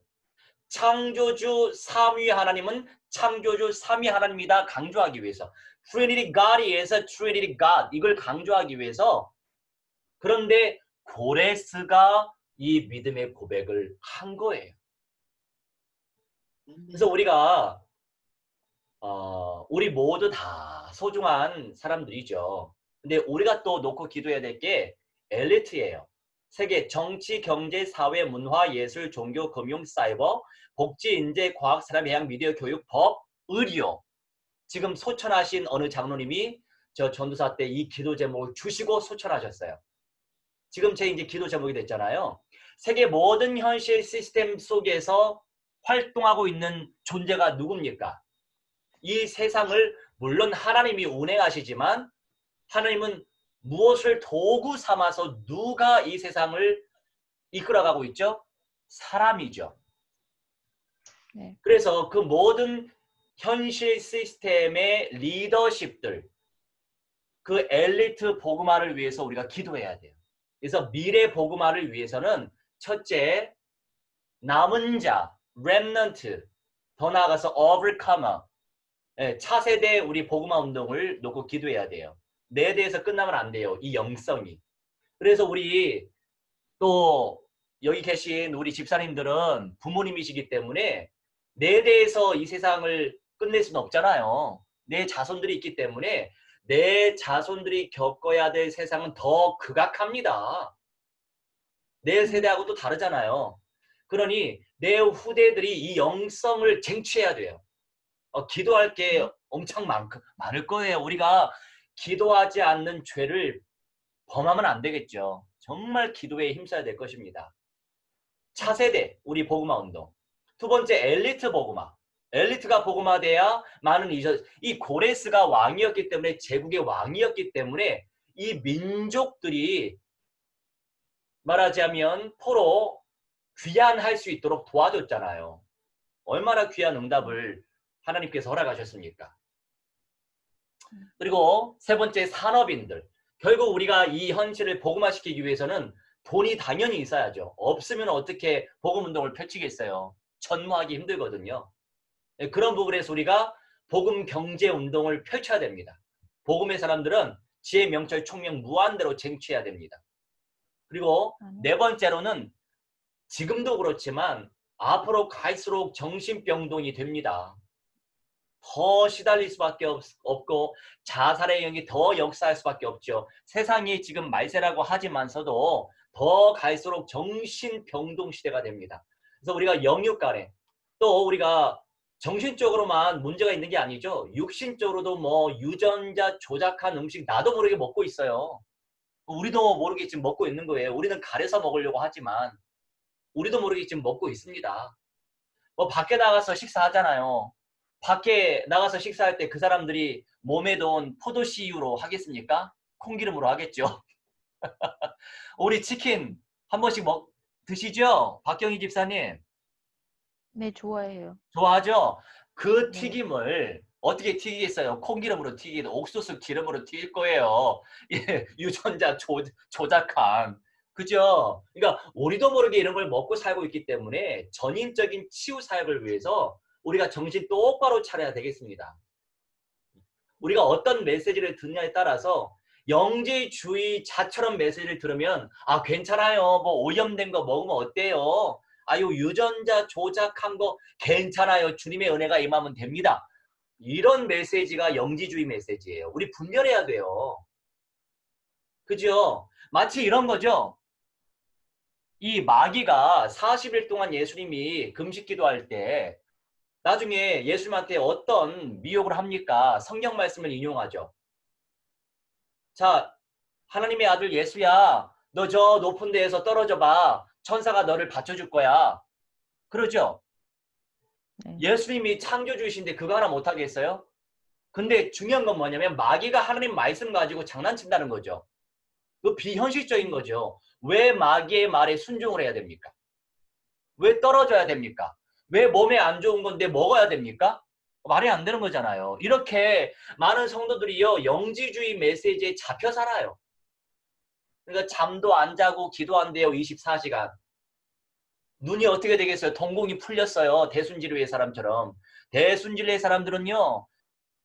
창조주 삼위 하나님은 창조주 삼위 하나님이다 강조하기 위해서. Trinity God이에서 Trinity God 이걸 강조하기 위해서. 그런데 고레스가 이 믿음의 고백을 한 거예요. 그래서 우리가 우리 모두 다 소중한 사람들이죠. 근데 우리가 또 놓고 기도해야 될 게 엘리트예요. 세계 정치, 경제, 사회, 문화, 예술, 종교, 금융, 사이버, 복지, 인재, 과학, 사람, 해양, 미디어, 교육, 법, 의료. 지금 소천하신 어느 장로님이 저 전도사 때 이 기도 제목을 주시고 소천하셨어요. 지금 제 이제 기도 제목이 됐잖아요. 세계 모든 현실 시스템 속에서 활동하고 있는 존재가 누굽니까? 이 세상을 물론 하나님이 운행하시지만 하나님은 무엇을 도구 삼아서 누가 이 세상을 이끌어가고 있죠? 사람이죠. 네. 그래서 그 모든 현실 시스템의 리더십들, 그 엘리트 복음화를 위해서 우리가 기도해야 돼요. 그래서 미래 복음화를 위해서는 첫째, 남은 자, remnant, 더 나아가서 overcomer, 차세대 우리 복음화 운동을 놓고 기도해야 돼요. 내 대해서 끝나면 안 돼요. 이 영성이. 그래서 우리 또 여기 계신 우리 집사님들은 부모님이시기 때문에 내 대해서 이 세상을 끝낼 수는 없잖아요. 내 자손들이 있기 때문에 내 자손들이 겪어야 될 세상은 더 극악합니다. 내 세대하고 또 다르잖아요. 그러니 내 후대들이 이 영성을 쟁취해야 돼요. 기도할 게 엄청 많을 거예요. 우리가 기도하지 않는 죄를 범하면 안 되겠죠. 정말 기도에 힘써야 될 것입니다. 차세대 우리 복음화 운동. 두 번째 엘리트 복음화. 엘리트가 복음화돼야 많은 이 고레스가 왕이었기 때문에 제국의 왕이었기 때문에 이 민족들이 말하자면 포로 귀환할 수 있도록 도와줬잖아요. 얼마나 귀한 응답을 하나님께서 허락하셨습니까? 그리고 세 번째 산업인들. 결국 우리가 이 현실을 복음화시키기 위해서는 돈이 당연히 있어야죠. 없으면 어떻게 복음운동을 펼치겠어요. 전무하기 힘들거든요. 그런 부분에서 우리가 복음 경제 운동을 펼쳐야 됩니다. 복음의 사람들은 지혜, 명철, 총명 무한대로 쟁취해야 됩니다. 그리고 네 번째로는 지금도 그렇지만 앞으로 갈수록 정신병동이 됩니다. 더 시달릴 수밖에 없고 자살의 영이 더 역사할 수밖에 없죠. 세상이 지금 말세라고 하지만서도 더 갈수록 정신병동 시대가 됩니다. 그래서 우리가 영육 간에 또 우리가 정신적으로만 문제가 있는 게 아니죠. 육신적으로도 뭐 유전자 조작한 음식 나도 모르게 먹고 있어요. 우리도 모르게 지금 먹고 있는 거예요. 우리는 가려서 먹으려고 하지만 우리도 모르게 지금 먹고 있습니다. 뭐 밖에 나가서 식사하잖아요. 밖에 나가서 식사할 때 그 사람들이 몸에 넣은 포도씨유로 하겠습니까? 콩기름으로 하겠죠. 우리 치킨 한 번씩 드시죠? 박경희 집사님. 네, 좋아해요. 좋아하죠? 그 네. 튀김을 어떻게 튀기겠어요? 콩기름으로 튀기든 옥수수 기름으로 튀길 거예요. 예, 유전자 조작한. 그죠? 그러니까 우리도 모르게 이런 걸 먹고 살고 있기 때문에 전인적인 치유 사역을 위해서 우리가 정신 똑바로 차려야 되겠습니다. 우리가 어떤 메시지를 듣느냐에 따라서 영지주의자처럼 메시지를 들으면 아 괜찮아요. 뭐 오염된 거 먹으면 어때요? 아유 유전자 조작한 거 괜찮아요. 주님의 은혜가 임하면 됩니다. 이런 메시지가 영지주의 메시지예요. 우리 분별해야 돼요. 그죠? 마치 이런 거죠. 이 마귀가 40일 동안 예수님이 금식 기도할 때 나중에 예수님한테 어떤 미혹을 합니까? 성경 말씀을 인용하죠. 자, 하나님의 아들 예수야, 너 저 높은 데에서 떨어져 봐. 천사가 너를 받쳐줄 거야. 그러죠? 네. 예수님이 창조주이신데 그거 하나 못하겠어요? 근데 중요한 건 뭐냐면 마귀가 하나님 말씀 가지고 장난친다는 거죠. 그 비현실적인 거죠. 왜 마귀의 말에 순종을 해야 됩니까? 왜 떨어져야 됩니까? 왜 몸에 안 좋은 건데 먹어야 됩니까? 말이 안 되는 거잖아요. 이렇게 많은 성도들이요, 영지주의 메시지에 잡혀 살아요. 그러니까 잠도 안 자고 기도 안 돼요, 24시간. 눈이 어떻게 되겠어요? 동공이 풀렸어요. 대순진리의 사람처럼. 대순진리의 사람들은요,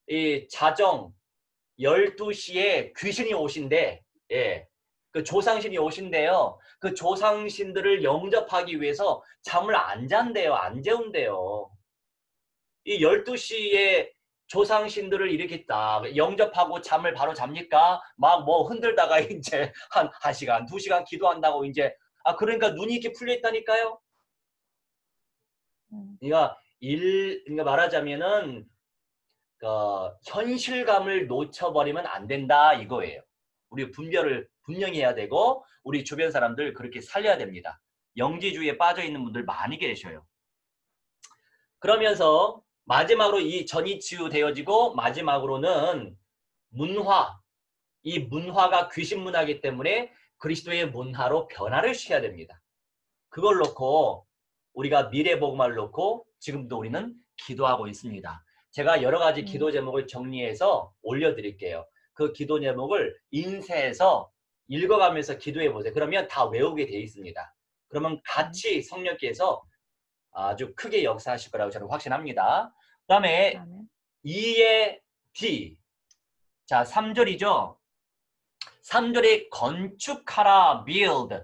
이 자정 12시에 귀신이 오신대. 예. 그 조상신이 오신대요. 그 조상신들을 영접하기 위해서 잠을 안 잔대요. 안 재운대요. 이 12시에 조상신들을 이렇게 딱 영접하고 잠을 바로 잡니까? 막 뭐 흔들다가 이제 한 1시간, 2시간 기도한다고 이제, 그러니까 눈이 이렇게 풀려 있다니까요. 그러니까 말하자면은, 현실감을 놓쳐버리면 안 된다 이거예요. 우리 분별을 분명히 해야 되고 우리 주변 사람들 그렇게 살려야 됩니다. 영지주의에 빠져 있는 분들 많이 계셔요. 그러면서 마지막으로 이 전이 치유되어지고 마지막으로는 문화, 이 문화가 귀신 문화이기 때문에 그리스도의 문화로 변화를 시켜야 됩니다. 그걸 놓고 우리가 미래 복음을 놓고 지금도 우리는 기도하고 있습니다. 제가 여러 가지 기도 제목을 정리해서 올려드릴게요. 그 기도 제목을 인쇄해서 읽어가면서 기도해 보세요. 그러면 다 외우게 돼 있습니다. 그러면 같이 성령께서 아주 크게 역사하실 거라고 저는 확신합니다. 그 다음에 아멘. 2의 D. 자, 3절이죠. 3절에 건축하라, build,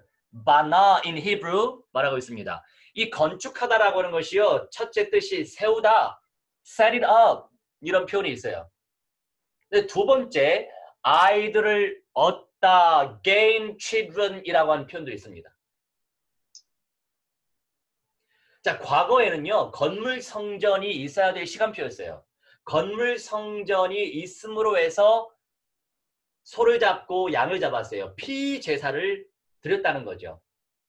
bana in Hebrew 말하고 있습니다. 이 건축하다라고 하는 것이요, 첫째 뜻이 세우다, set it up 이런 표현이 있어요. 근데 두 번째, 아이들을 얻다, gain children이라고 하는 표현도 있습니다. 자, 과거에는요, 건물 성전이 있어야 될 시간표였어요. 건물 성전이 있음으로 해서 소를 잡고 양을 잡았어요. 피 제사를 드렸다는 거죠.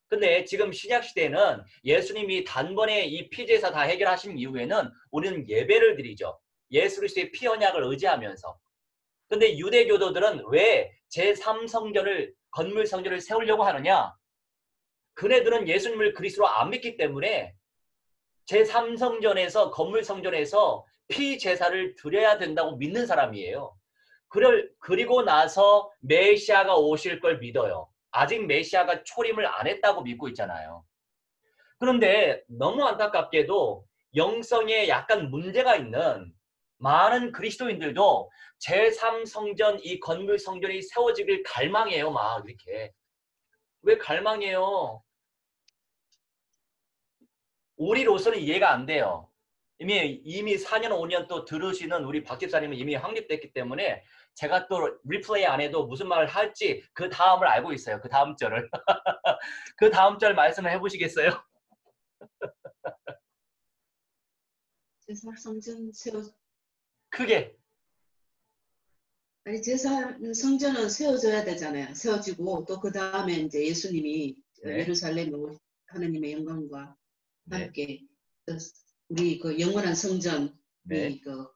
근데 지금 신약 시대에는 예수님이 단번에 이 피 제사 다 해결하신 이후에는 우리는 예배를 드리죠. 예수 그리스도의 피 언약을 의지하면서. 근데 유대교도들은 왜 제3성전을 건물 성전을 세우려고 하느냐? 그네들은 예수님을 그리스도로 안 믿기 때문에 제3성전에서 건물 성전에서 피 제사를 드려야 된다고 믿는 사람이에요. 그리고 나서 메시아가 오실 걸 믿어요. 아직 메시아가 초림을 안 했다고 믿고 있잖아요. 그런데 너무 안타깝게도 영성에 약간 문제가 있는 많은 그리스도인들도 제3성전 이 건물 성전이 세워지길 갈망해요. 막 이렇게. 왜 갈망해요? 우리로서는 이해가 안 돼요. 이미 4년 5년 또 들으시는 우리 박 집사님은 이미 확립됐기 때문에 제가 또 리플레이 안 해도 무슨 말을 할지 그 다음을 알고 있어요. 그 다음 절을. 그 다음 절 말씀을 해보시겠어요? 제사성전 세워 크게. 아니 제사성전은 세워져야 되잖아요. 세워지고 또 그 다음에 이제 예수님이 네. 예루살렘에 하나님의 영광과 네. 함께 우리 그 영원한 성전이 네. 그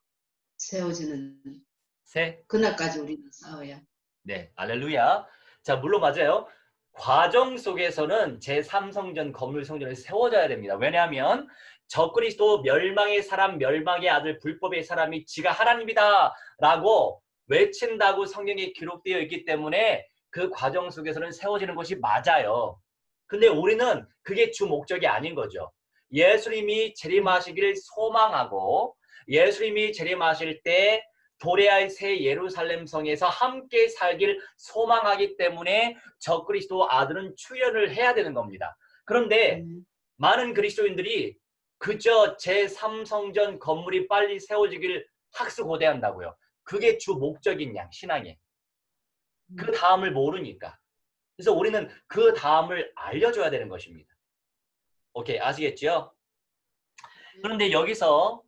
세워지는 세. 그날까지 우리는 싸워야. 네. 알렐루야. 자, 물론 맞아요. 과정 속에서는 제3성전 건물 성전을 세워져야 됩니다. 왜냐하면 적그리스도 멸망의 사람, 멸망의 아들, 불법의 사람이 지가 하나님이다 라고 외친다고 성경에 기록되어 있기 때문에 그 과정 속에서는 세워지는 것이 맞아요. 근데 우리는 그게 주 목적이 아닌 거죠. 예수님이 재림하시길 소망하고 예수님이 재림하실 때 도래할 새 예루살렘 성에서 함께 살길 소망하기 때문에 적그리스도 아들은 출현을 해야 되는 겁니다. 그런데 많은 그리스도인들이 그저 제3성전 건물이 빨리 세워지길 학수고대한다고요. 그게 주 목적인 양, 신앙에. 그 다음을 모르니까. 그래서 우리는 그 다음을 알려줘야 되는 것입니다. 오케이, 아시겠죠? 그런데 여기서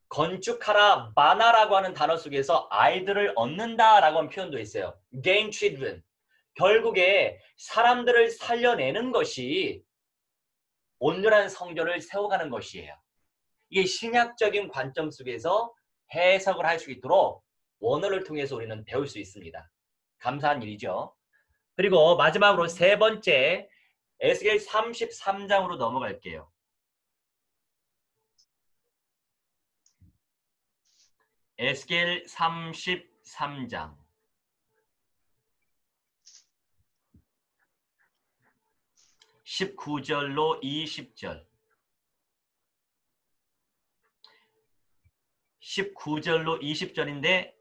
건축하라, 마나라고 하는 단어 속에서 아이들을 얻는다라고 하는 표현도 있어요. gain children. 결국에 사람들을 살려내는 것이 온전한 성전을 세워가는 것이에요. 이게 신약적인 관점 속에서 해석을 할 수 있도록 원어를 통해서 우리는 배울 수 있습니다. 감사한 일이죠. 그리고 마지막으로 세 번째 에스겔 33장으로 넘어갈게요. 에스겔 33장 19절로 20절 19절로 20절인데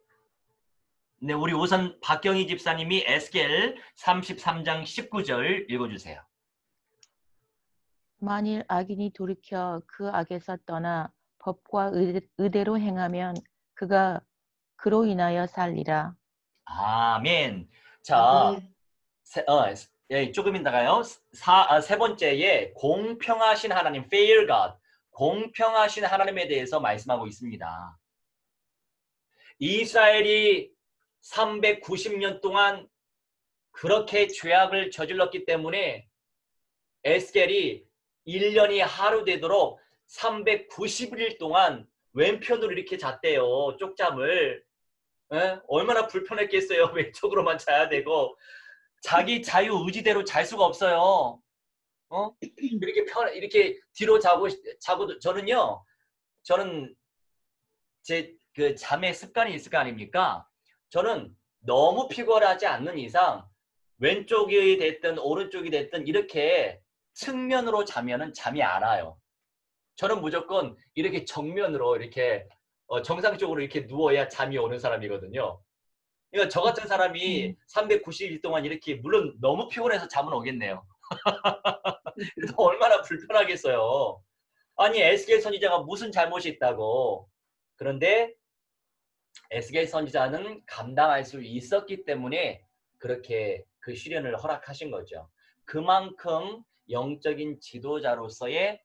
네, 우리 우선 박경희 집사님이 에스겔 33장 19절 읽어주세요. 만일 악인이 돌이켜 그 악에서 떠나 법과 의대로 행하면 그가 그로 인하여 살리라. 아멘. 자, 조금 있다가요. 세 번째에 공평하신 하나님, fair God, 공평하신 하나님에 대해서 말씀하고 있습니다. 이스라엘이 390년 동안 그렇게 죄악을 저질렀기 때문에 에스겔이 1년이 하루 되도록 390일 동안 왼편으로 이렇게 잤대요. 쪽잠을. 얼마나 불편했겠어요. 왼쪽으로만 자야 되고 자기 자유 의지대로 잘 수가 없어요. 이렇게 뒤로 자고 저는 제 그 잠의 습관이 있을 거 아닙니까? 저는 너무 피곤하지 않는 이상 왼쪽이 됐든 오른쪽이 됐든 이렇게 측면으로 자면은 잠이 안 와요. 저는 무조건 이렇게 정면으로 이렇게 정상적으로 이렇게 누워야 잠이 오는 사람이거든요. 그러니까 저 같은 사람이 390일 동안 이렇게 물론 너무 피곤해서 잠은 오겠네요. 그래서 얼마나 불편하겠어요. 아니 에스겔 선지자가 무슨 잘못이 있다고. 그런데 에스겔 선지자는 감당할 수 있었기 때문에 그렇게 그 시련을 허락하신 거죠. 그만큼 영적인 지도자로서의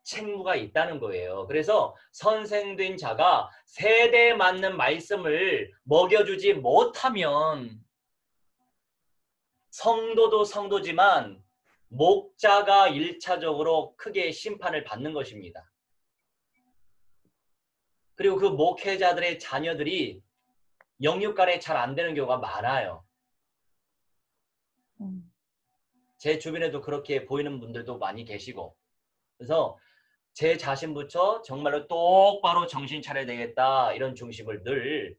책무가 있다는 거예요. 그래서 선생된 자가 세대에 맞는 말씀을 먹여주지 못하면 성도도 성도지만 목자가 1차적으로 크게 심판을 받는 것입니다. 그리고 그 목회자들의 자녀들이 영육간에 잘 안 되는 경우가 많아요. 제 주변에도 그렇게 보이는 분들도 많이 계시고 그래서 제 자신부터 정말로 똑바로 정신 차려야 되겠다 이런 중심을 늘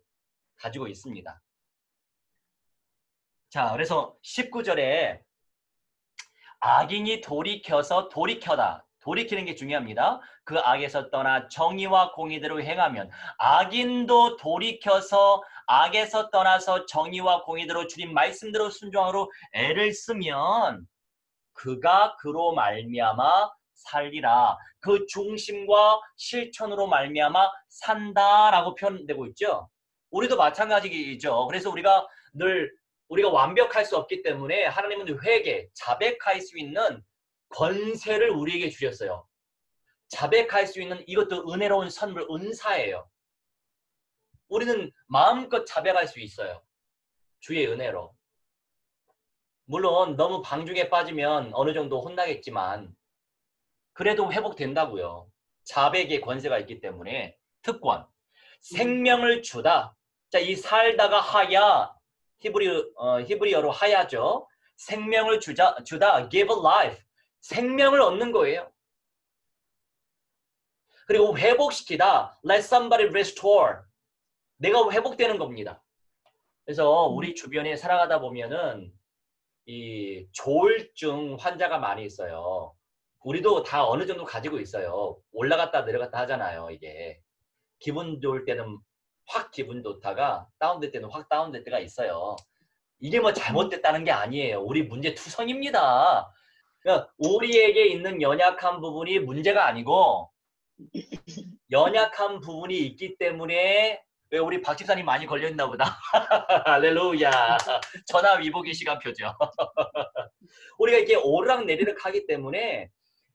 가지고 있습니다. 자, 그래서 19절에 악인이 돌이키는 게 중요합니다. 그 악에서 떠나 정의와 공의대로 행하면 악인도 돌이켜서 악에서 떠나서 정의와 공의대로 주님 말씀대로 순종하로 애를 쓰면 그가 그로 말미암아 살리라. 그 중심과 실천으로 말미암아 산다라고 표현되고 있죠. 우리도 마찬가지죠. 그래서 우리가 완벽할 수 없기 때문에 하나님은 회개, 자백할 수 있는 권세를 우리에게 주셨어요. 자백할 수 있는 이것도 은혜로운 선물, 은사예요. 우리는 마음껏 자백할 수 있어요. 주의 은혜로. 물론 너무 방중에 빠지면 어느 정도 혼나겠지만 그래도 회복된다고요. 자백의 권세가 있기 때문에. 특권. 생명을 주다. 자, 이 살다가 하야, 히브리어로 하야죠. 생명을 주다, give life. 생명을 얻는 거예요. 그리고 회복시키다, let somebody restore. 내가 회복되는 겁니다. 그래서 우리 주변에 살아가다 보면은 이 조울증 환자가 많이 있어요. 우리도 다 어느 정도 가지고 있어요. 올라갔다 내려갔다 하잖아요. 이게 기분 좋을 때는 확 기분 좋다가 다운될 때는 확 다운될 때가 있어요. 이게 뭐 잘못됐다는 게 아니에요. 우리 문제 투성입니다. 그러니까 우리에게 있는 연약한 부분이 문제가 아니고 연약한 부분이 있기 때문에 왜 우리 박 집사님 많이 걸려있나 보다. 할렐루야. 전화 위복의 시간표죠. 우리가 이렇게 오르락내리락 하기 때문에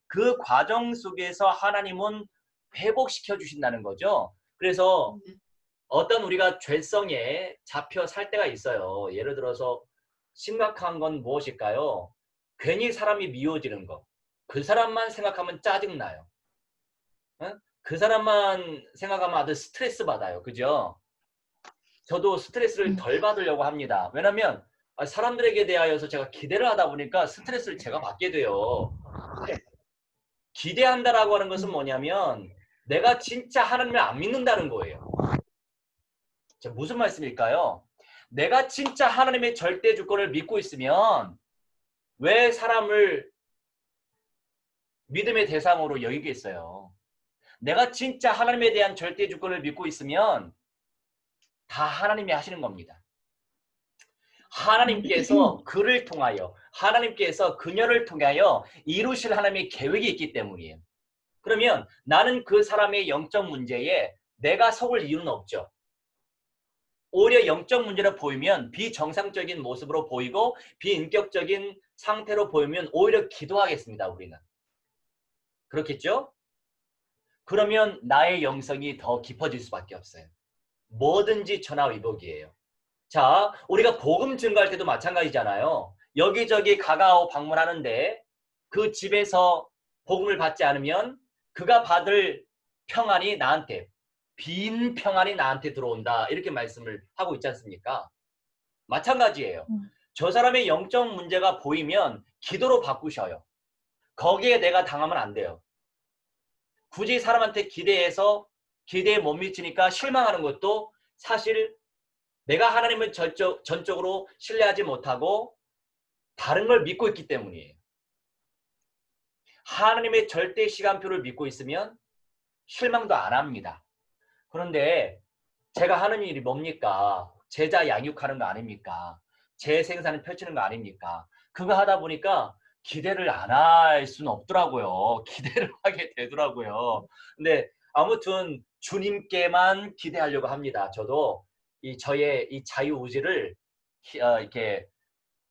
그 과정 속에서 하나님은 회복시켜 주신다는 거죠. 그래서 어떤 우리가 죄성에 잡혀 살 때가 있어요. 예를 들어서 심각한 건 무엇일까요? 괜히 사람이 미워지는 거. 그 사람만 생각하면 짜증나요. 그 사람만 생각하면 아주 스트레스 받아요. 그죠? 저도 스트레스를 덜 받으려고 합니다. 왜냐면 사람들에게 대하여서 제가 기대를 하다 보니까 스트레스를 제가 받게 돼요. 기대한다라고 하는 것은 뭐냐면 내가 진짜 하나님을 안 믿는다는 거예요. 무슨 말씀일까요? 내가 진짜 하나님의 절대 주권을 믿고 있으면 왜 사람을 믿음의 대상으로 여기겠어요? 내가 진짜 하나님에 대한 절대 주권을 믿고 있으면 다 하나님이 하시는 겁니다. 하나님께서 그를 통하여, 하나님께서 그녀를 통하여 이루실 하나님의 계획이 있기 때문이에요. 그러면 나는 그 사람의 영적 문제에 내가 속을 이유는 없죠. 오히려 영적 문제로 보이면 비정상적인 모습으로 보이고 비인격적인 상태로 보이면 오히려 기도하겠습니다. 우리는. 그렇겠죠? 그러면 나의 영성이 더 깊어질 수밖에 없어요. 뭐든지 전화위복이에요. 자, 우리가 복음 증거할 때도 마찬가지잖아요. 여기저기 가가오 방문하는데 그 집에서 복음을 받지 않으면 그가 받을 평안이 나한테, 빈 평안이 나한테 들어온다. 이렇게 말씀을 하고 있지 않습니까? 마찬가지예요. 저 사람의 영적 문제가 보이면 기도로 바꾸셔요. 거기에 내가 당하면 안 돼요. 굳이 사람한테 기대해서 기대에 못 미치니까 실망하는 것도 사실 내가 하나님을 전적으로 신뢰하지 못하고 다른 걸 믿고 있기 때문이에요. 하나님의 절대 시간표를 믿고 있으면 실망도 안 합니다. 그런데 제가 하는 일이 뭡니까? 제자 양육하는 거 아닙니까? 제 생산을 펼치는 거 아닙니까? 그거 하다 보니까 기대를 안 할 수는 없더라고요. 기대를 하게 되더라고요. 근데 아무튼 주님께만 기대하려고 합니다. 저도 저의 이 자유의지를 이렇게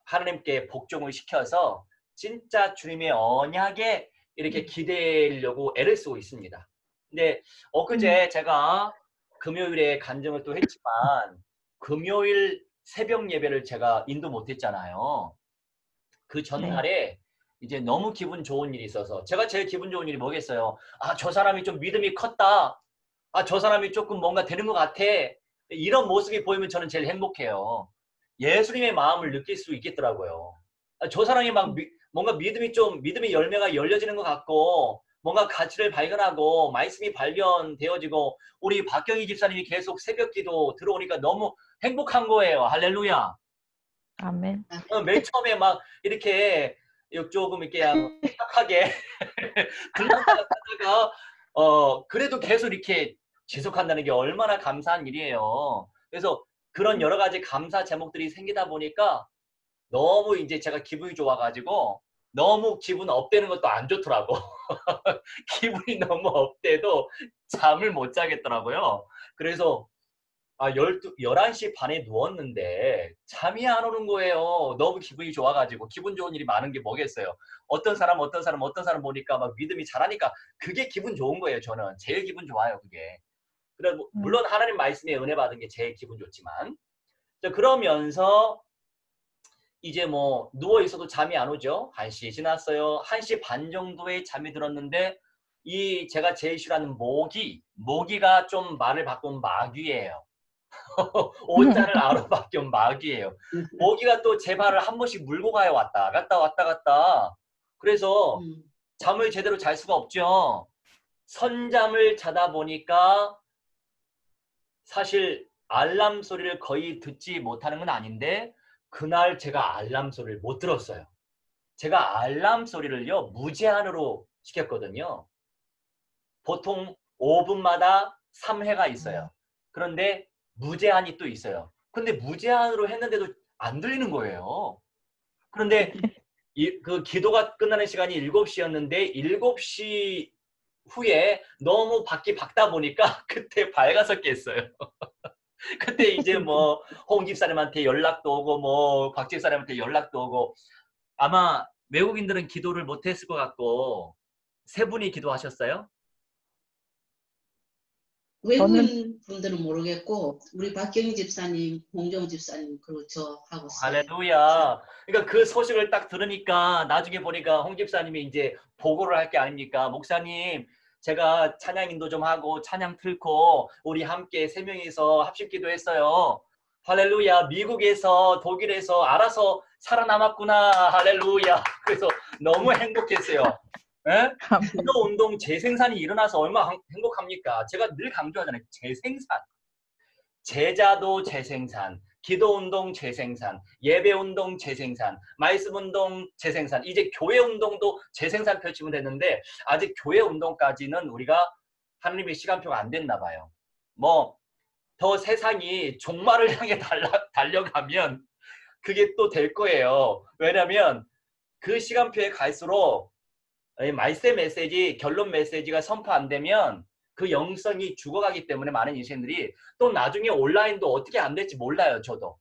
하나님께 복종을 시켜서 진짜 주님의 언약에 이렇게 기대려고 애를 쓰고 있습니다. 근데 엊그제 제가 금요일에 간증을 또 했지만 금요일 새벽 예배를 제가 인도 못했잖아요. 그 전날에 이제 너무 기분 좋은 일이 있어서 제가 제일 기분 좋은 일이 뭐겠어요? 아, 저 사람이 좀 믿음이 컸다. 아, 저 사람이 조금 뭔가 되는 것 같아. 이런 모습이 보이면 저는 제일 행복해요. 예수님의 마음을 느낄 수 있겠더라고요. 아, 저 사람이 막 뭔가 믿음의 열매가 열려지는 것 같고 뭔가 가치를 발견하고 말씀이 발견되어지고 우리 박경희 집사님이 계속 새벽기도 들어오니까 너무 행복한 거예요. 할렐루야. 아멘. 맨 처음에 막 이렇게 조금 이렇게 착하게 들락날락 하다가 그래도 계속 이렇게 지속한다는 게 얼마나 감사한 일이에요. 그래서 그런 여러 가지 감사 제목들이 생기다 보니까 너무 이제 제가 기분이 좋아가지고 너무 기분 업되는 것도 안 좋더라고. 기분이 너무 업돼도 잠을 못 자겠더라고요. 그래서 11시 반에 누웠는데 잠이 안 오는 거예요. 너무 기분이 좋아가지고. 기분 좋은 일이 많은 게 뭐겠어요. 어떤 사람 보니까 막 믿음이 잘하니까 그게 기분 좋은 거예요. 저는 제일 기분 좋아요. 그게. 그래, 물론 하나님 말씀에 은혜 받은 게 제일 기분 좋지만 그러면서 이제 뭐 누워 있어도 잠이 안 오죠. 1시 지났어요. 1시 반 정도에 잠이 들었는데 제가 제일 싫어하는 모기가 좀 말을 바꾼 마귀예요. 오자를 아로 바꾼 마귀예요. 모기가 또 제 발을 한 번씩 물고 가요. 왔다 갔다. 그래서 잠을 제대로 잘 수가 없죠. 선잠을 자다 보니까 사실 알람 소리를 거의 듣지 못하는 건 아닌데 그날 제가 알람 소리를 못 들었어요. 제가 알람 소리를요 무제한으로 시켰거든요. 보통 5분마다 3회가 있어요. 그런데 무제한이 또 있어요. 근데 무제한으로 했는데도 안 들리는 거예요. 그런데 그 기도가 끝나는 시간이 7시였는데 7시 후에 너무 밖이 밝다 보니까 그때 밝아서 깼어요. 그때 이제 뭐 홍 집사님한테 연락도 오고 뭐 박 집사님한테 연락도 오고 아마 외국인들은 기도를 못했을 것 같고 세 분이 기도하셨어요? 외국인 분들은 모르겠고 우리 박경희 집사님, 홍정우 집사님 그리고 저 하고 있어요. 할렐루야. 그러니까 그 소식을 딱 들으니까 나중에 보니까 홍 집사님이 이제 보고를 할 게 아닙니까? 목사님, 제가 찬양 인도 좀 하고 찬양 틀고 우리 함께 세 명이서 합식 기도했어요. 할렐루야. 미국에서 독일에서 알아서 살아남았구나. 할렐루야. 그래서 너무 행복했어요. 예? 기도 운동 재생산이 일어나서 얼마나 행복합니까? 제가 늘 강조하잖아요. 재생산. 제자도 재생산, 기도운동 재생산, 예배운동 재생산, 말씀운동 재생산, 이제 교회운동도 재생산 펼치면 되는데 아직 교회운동까지는 우리가 하나님의 시간표가 안 됐나 봐요. 뭐 더 세상이 종말을 향해 달려가면 그게 또 될 거예요. 왜냐하면 그 시간표에 갈수록 말세 메시지, 결론 메시지가 선포 안 되면 그 영성이 죽어가기 때문에 많은 인생들이 또 나중에 온라인도 어떻게 안 될지 몰라요, 저도.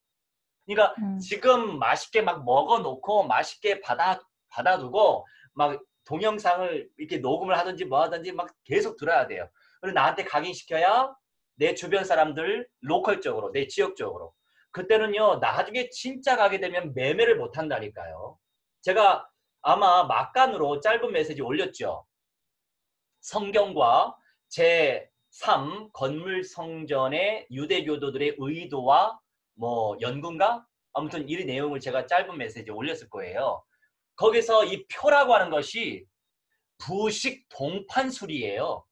그러니까 지금 맛있게 막 먹어놓고 맛있게 받아두고 막 동영상을 이렇게 녹음을 하든지 뭐 하든지 막 계속 들어야 돼요. 그리고 나한테 각인시켜야 내 주변 사람들 로컬적으로, 내 지역적으로. 그때는요, 나중에 진짜 가게 되면 매매를 못 한다니까요. 제가 아마 막간으로 짧은 메시지 올렸죠. 성경과 제3 건물 성전의 유대 교도들의 의도와 뭐 연구인가? 아무튼 이 내용을 제가 짧은 메시지에 올렸을 거예요. 거기서 이 표라고 하는 것이 부식 동판술이에요.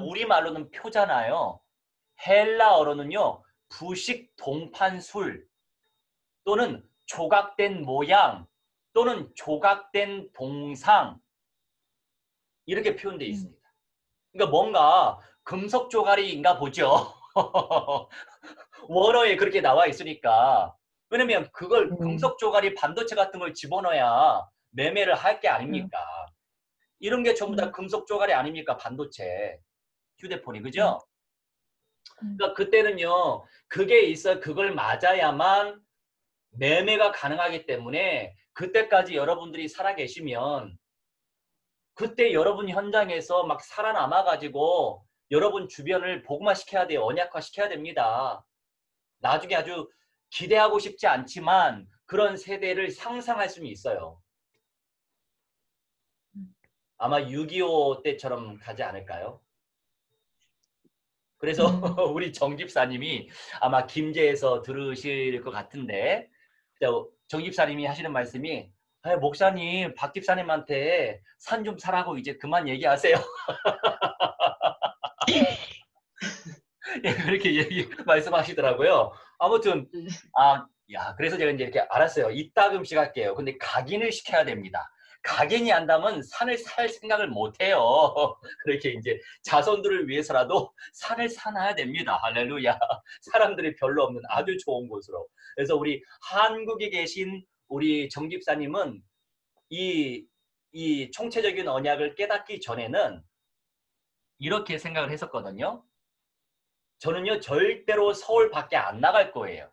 우리말로는 표잖아요. 헬라어로는요. 부식 동판술 또는 조각된 모양 또는 조각된 동상 이렇게 표현되어 있습니다. 그러니까 뭔가 금속 조각인가 보죠. 원어에 그렇게 나와 있으니까. 왜냐면 그걸 금속 조각이 반도체 같은 걸 집어넣어야 매매를 할 게 아닙니까? 이런 게 전부 다 금속 조각이 아닙니까? 반도체. 휴대폰이. 그죠? 그러니까 그때는요. 그게 있어 그걸 맞아야만 매매가 가능하기 때문에 그때까지 여러분들이 살아계시면 그때 여러분 현장에서 막 살아남아가지고 여러분 주변을 복음화시켜야 돼요. 언약화시켜야 됩니다. 나중에 아주 기대하고 싶지 않지만 그런 세대를 상상할 수는 있어요. 아마 6.25 때처럼 가지 않을까요? 그래서 우리 정 집사님이 아마 김제에서 들으실 것 같은데 정 집사님이 하시는 말씀이 목사님, 박 집사님한테 산 좀 사라고 이제 그만 얘기하세요. 예, 그렇게 말씀하시더라고요. 아무튼 그래서 제가 이제 이렇게 알았어요. 이따금씩 할게요. 근데 각인을 시켜야 됩니다. 각인이 안다면 산을 살 생각을 못 해요. 그렇게 이제 자손들을 위해서라도 산을 사놔야 됩니다. 할렐루야. 사람들이 별로 없는 아주 좋은 곳으로. 그래서 우리 한국에 계신 우리 정 집사님은 이 총체적인 언약을 깨닫기 전에는 이렇게 생각을 했었거든요. 저는요 절대로 서울 밖에 안 나갈 거예요.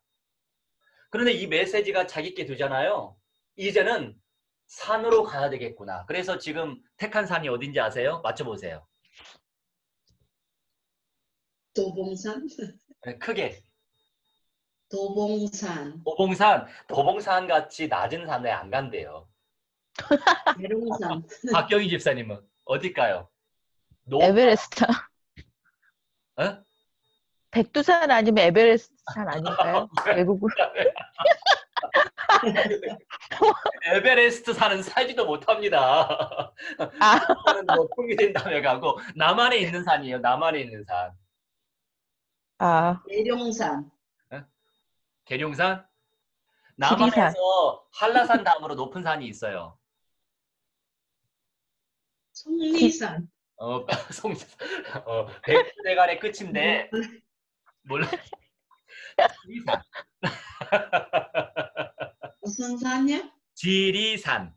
그런데 이 메시지가 자기께 되잖아요. 이제는 산으로 가야 되겠구나. 그래서 지금 택한 산이 어딘지 아세요? 맞춰보세요. 도봉산? 네, 크게. 도봉산. 도봉산 같이 낮은 산에 안 간대요. 대롱산. 박경희 집사님은 어딜까요? 에베레스트. 어? 백두산 아니면 에베레스트 산 아닐까요? 외국으로. 에베레스트 산은 살지도 못합니다. 산은 뭐 풍기된 다음에 가고 남한에 있는 산이에요. 남한에 있는 산. 계룡산. 계룡산? 남한에서 한라산 다음으로 높은 산이 있어요. 속리산. 백두대간의 끝인데 몰라. 지리산. 무슨 산이야? 지리산.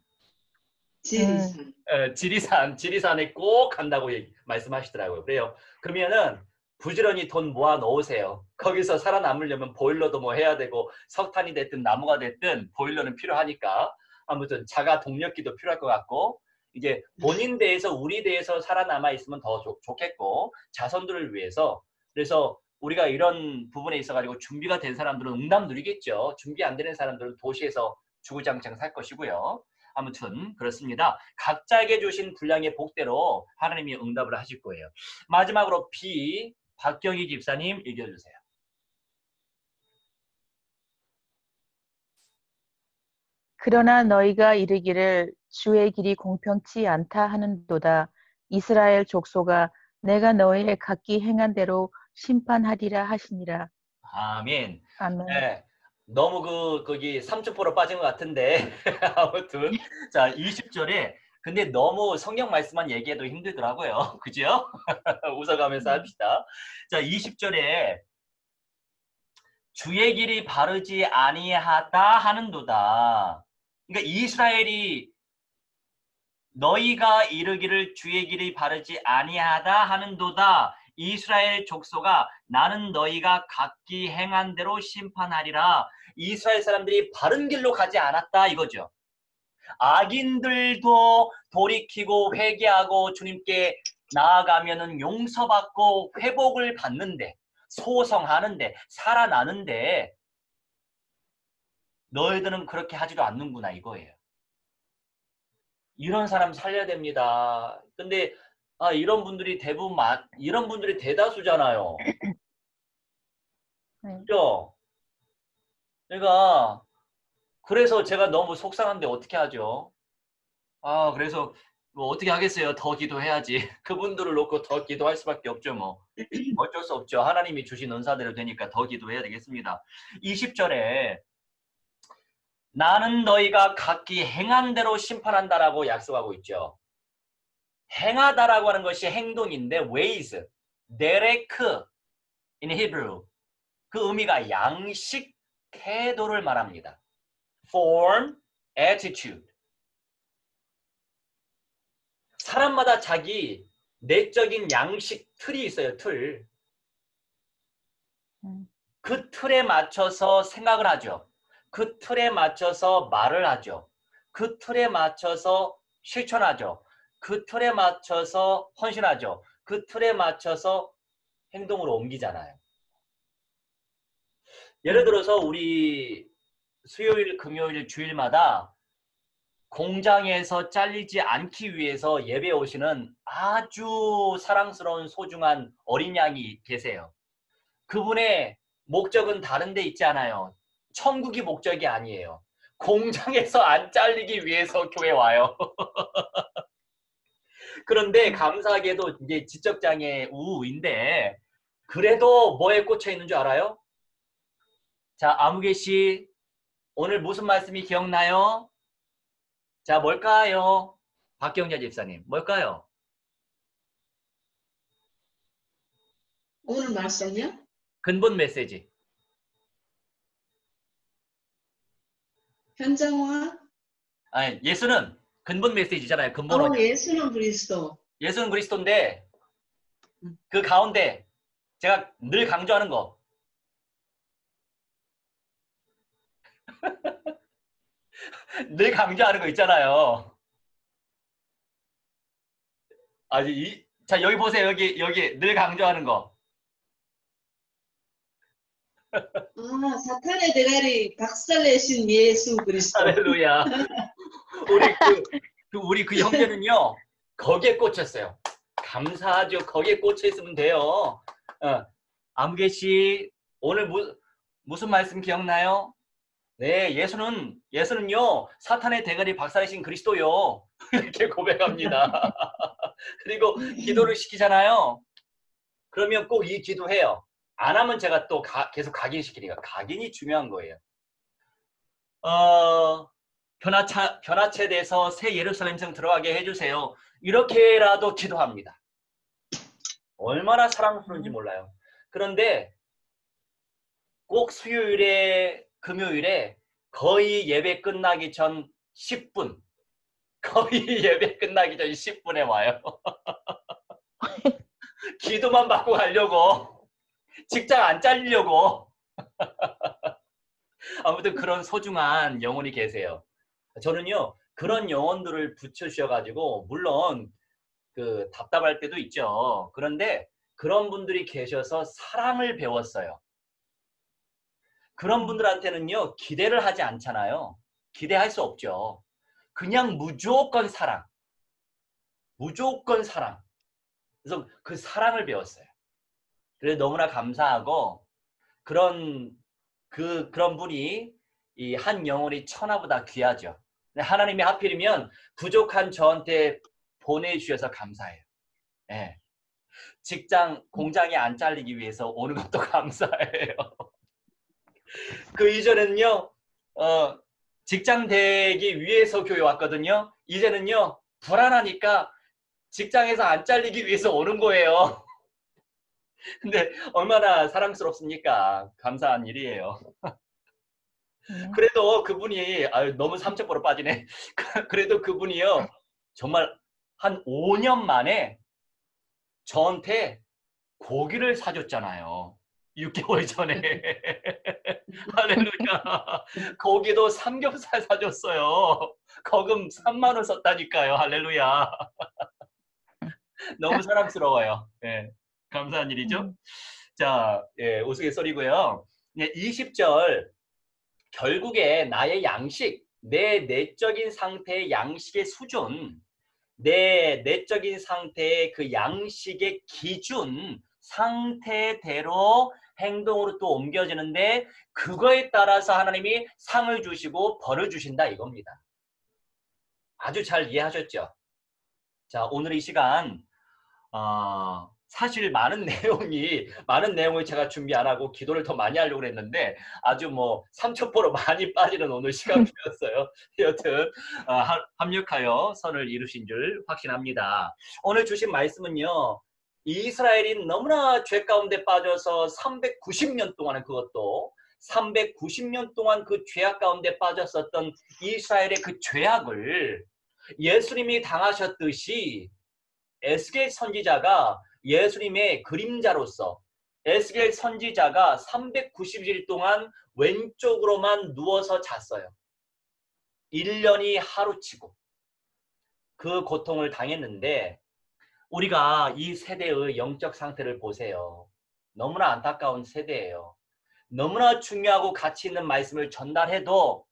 지리산. 지리산에 꼭 간다고 말씀하시더라고요. 그래요. 그러면은 부지런히 돈 모아 놓으세요. 거기서 살아남으려면 보일러도 뭐 해야 되고 석탄이 됐든 나무가 됐든 보일러는 필요하니까 아무튼 자가 동력기도 필요할 것 같고 이제 본인 대해서 우리 대해서 살아남아 있으면 더 좋겠고 자손들을 위해서 그래서 우리가 이런 부분에 있어 가지고 준비가 된 사람들은 응답 누리겠죠. 준비 안 되는 사람들은 도시에서 주구장창 살 것이고요. 아무튼 그렇습니다. 각자에게 주신 분량의 복대로 하나님이 응답을 하실 거예요. 마지막으로 B 박경희 집사님 읽어주세요. 그러나 너희가 이르기를 주의 길이 공평치 않다 하는도다. 이스라엘 족속아 내가 너희의 각기 행한 대로 심판하리라 하시니라. 아멘. 아멘. 네, 너무 거기 삼천포로 빠진 것 같은데 아무튼 자 20절에 근데 너무 성경 말씀만 얘기해도 힘들더라고요. 그죠? 웃어가면서 합시다. 자 20절에 주의 길이 바르지 아니하다 하는도다. 그러니까 이스라엘이 너희가 이르기를 주의 길이 바르지 아니하다 하는도다. 이스라엘 족속아 나는 너희가 각기 행한 대로 심판하리라. 이스라엘 사람들이 바른 길로 가지 않았다 이거죠. 악인들도 돌이키고 회개하고 주님께 나아가면은 용서받고 회복을 받는데 소성하는데 살아나는데 너희들은 그렇게 하지도 않는구나 이거예요. 이런 사람 살려야 됩니다. 근데 이런 분들이 대부분 이런 분들이 대다수잖아요. 네. 그죠? 그러니까 그래서 제가 너무 속상한데 어떻게 하죠? 그래서 뭐 어떻게 하겠어요? 더 기도해야지. 그분들을 놓고 더 기도할 수밖에 없죠 뭐. 어쩔 수 없죠. 하나님이 주신 은사대로 되니까 더 기도해야 되겠습니다. 20절에 나는 너희가 각기 행한 대로 심판한다라고 약속하고 있죠. 행하다라고 하는 것이 행동인데 ways, derek in Hebrew 그 의미가 양식, 태도를 말합니다. form, attitude 사람마다 자기 내적인 양식 틀이 있어요. 틀. 그 틀에 맞춰서 생각을 하죠. 그 틀에 맞춰서 말을 하죠. 그 틀에 맞춰서 실천하죠. 그 틀에 맞춰서 헌신하죠. 그 틀에 맞춰서 행동으로 옮기잖아요. 예를 들어서 우리 수요일, 금요일, 주일마다 공장에서 잘리지 않기 위해서 예배 오시는 아주 사랑스러운 소중한 어린 양이 계세요. 그분의 목적은 다른 데 있지 않아요. 천국이 목적이 아니에요. 공장에서 안 잘리기 위해서 교회 와요. 그런데 감사하게도 이제 지적장애 우인데 그래도 뭐에 꽂혀 있는 줄 알아요? 자, 아무개 씨 오늘 무슨 말씀이 기억나요? 자, 뭘까요? 박경자 집사님, 뭘까요? 오늘 말씀이요? 근본 메시지. 현장화? 아니, 예수는 근본 메시지잖아요. 근본은. 예수는 그리스도. 예수는 그리스도인데 그 가운데 제가 늘 강조하는 거. 늘 강조하는 거 있잖아요. 자, 여기 보세요. 여기 늘 강조하는 거. 사탄의 대가리 박살내신 예수 그리스도. 할렐루야. 우리 그 형제는요, 거기에 꽂혔어요. 감사하죠. 거기에 꽂혀 있으면 돼요. 아무개 씨, 오늘 무슨 말씀 기억나요? 네, 예수는요, 사탄의 대가리 박살내신 그리스도요. 이렇게 고백합니다. 그리고 기도를 시키잖아요. 그러면 꼭 이 기도해요. 안 하면 제가 또 계속 각인시키니까. 각인이 중요한 거예요. 변화체돼서 새 예루살렘성 들어가게 해주세요. 이렇게라도 기도합니다. 얼마나 사랑스러운지 몰라요. 그런데 꼭 수요일에 금요일에 거의 예배 끝나기 전 10분 거의 예배 끝나기 전 10분에 와요. 기도만 받고 가려고 직장 안 잘리려고 아무튼 그런 소중한 영혼이 계세요. 저는요 그런 영혼들을 붙여주셔가지고 물론 그 답답할 때도 있죠. 그런데 그런 분들이 계셔서 사랑을 배웠어요. 그런 분들한테는요 기대를 하지 않잖아요. 기대할 수 없죠. 그냥 무조건 사랑. 무조건 사랑. 그래서 그 사랑을 배웠어요. 그래서 너무나 감사하고 그런 분이 이 한 영혼이 천하보다 귀하죠. 하나님이 하필이면 부족한 저한테 보내주셔서 감사해요. 예. 직장 공장이 안 잘리기 위해서 오는 것도 감사해요. 그 이전에는요 직장 되기 위해서 교회 왔거든요. 이제는요 불안하니까 직장에서 안 잘리기 위해서 오는 거예요. 근데 얼마나 사랑스럽습니까? 감사한 일이에요. 그래도 그분이 너무 삼척보로 빠지네. 그래도 그분이요 정말 한 5년 만에 저한테 고기를 사줬잖아요. 6개월 전에. 할렐루야. 고기도 삼겹살 사줬어요. 거금 3만 원 썼다니까요. 할렐루야. 너무 사랑스러워요. 예, 감사한 일이죠. 자, 예, 우스갯소리고요. 20절 결국에 나의 양식, 내 내적인 상태의 양식의 수준, 내 내적인 상태의 그 양식의 기준, 상태대로 행동으로 또 옮겨지는데 그거에 따라서 하나님이 상을 주시고 벌을 주신다 이겁니다. 아주 잘 이해하셨죠? 자, 오늘 이 시간 사실 많은 내용을 제가 준비 안 하고 기도를 더 많이 하려고 했는데 아주 뭐 삼천포로 많이 빠지는 오늘 시간이었어요. 여튼 합력하여 선을 이루신 줄 확신합니다. 오늘 주신 말씀은요. 이스라엘이 너무나 죄 가운데 빠져서 390년 동안은 그것도 390년 동안 그 죄악 가운데 빠졌었던 이스라엘의 그 죄악을 예수님이 당하셨듯이 에스겔 선지자가 예수님의 그림자로서 에스겔 선지자가 390일 동안 왼쪽으로만 누워서 잤어요. 1년이 하루치고 그 고통을 당했는데 우리가 이 세대의 영적 상태를 보세요. 너무나 안타까운 세대예요. 너무나 중요하고 가치 있는 말씀을 전달해도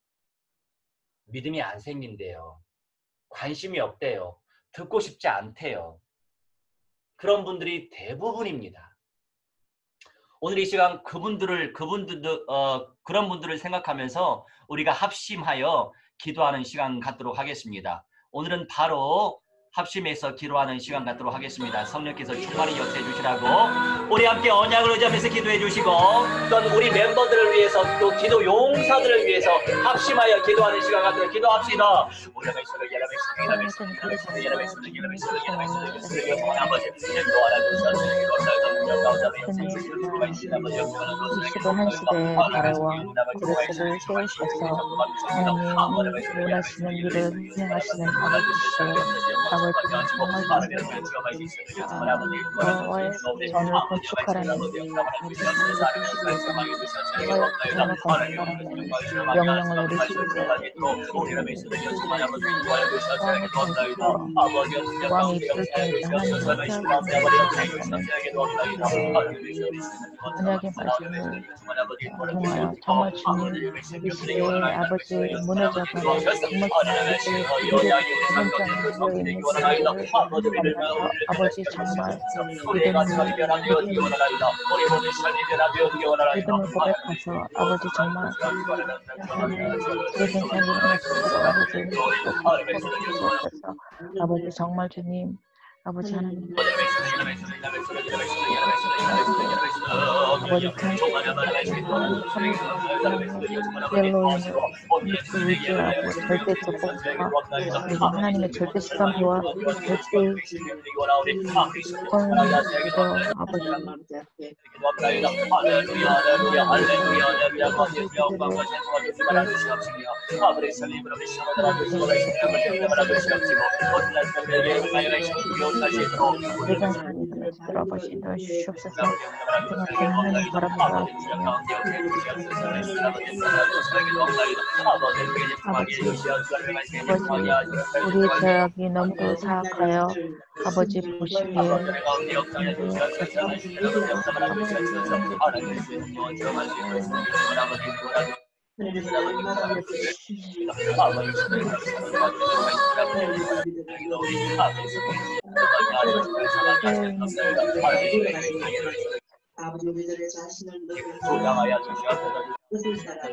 믿음이 안 생긴대요. 관심이 없대요. 듣고 싶지 않대요. 그런 분들이 대부분입니다. 오늘 이 시간 그런 분들을 생각하면서 우리가 합심하여 기도하는 시간 갖도록 하겠습니다. 오늘은 바로 합심해서 기도하는 시간 갖도록 하겠습니다. 성령께서 충만히 역사해 주시라고 우리 함께 언약을 의지하면서 기도해 주시고 또한 우리 멤버들을 위해서 또 기도 용사들을 위해서 합심하여 기도하는 시간 갖도록 기도합시다. 한 시대의 발해와 그리스도를 세우셔서 하나님이 원하시는 일을 진행하시는 아버지시여 아버지는 정말 너와의 전을 건축하라는 명령을 내리시고 왕이 있을 때 언약의 말씀을 통하여 정말 주님 이 시대에 아버지 무너져가는 정말 아버지 정말 믿음을 고백해서 아버지 정말 예전 아버지 정말 주님 아버지 하나님 아버지 위주하고 절대적 공부와 그리고 하나님의 절대 시간표와 절대 들어 아버지 인도하시옵소서. 그만큼 하나님 바라보다 주시며 아버지 우리의 죄악이 너무도 사악하여 아버지 보시기에 아버지 우리들의 자신을 조장하여 주시옵소서. 뜻을 따라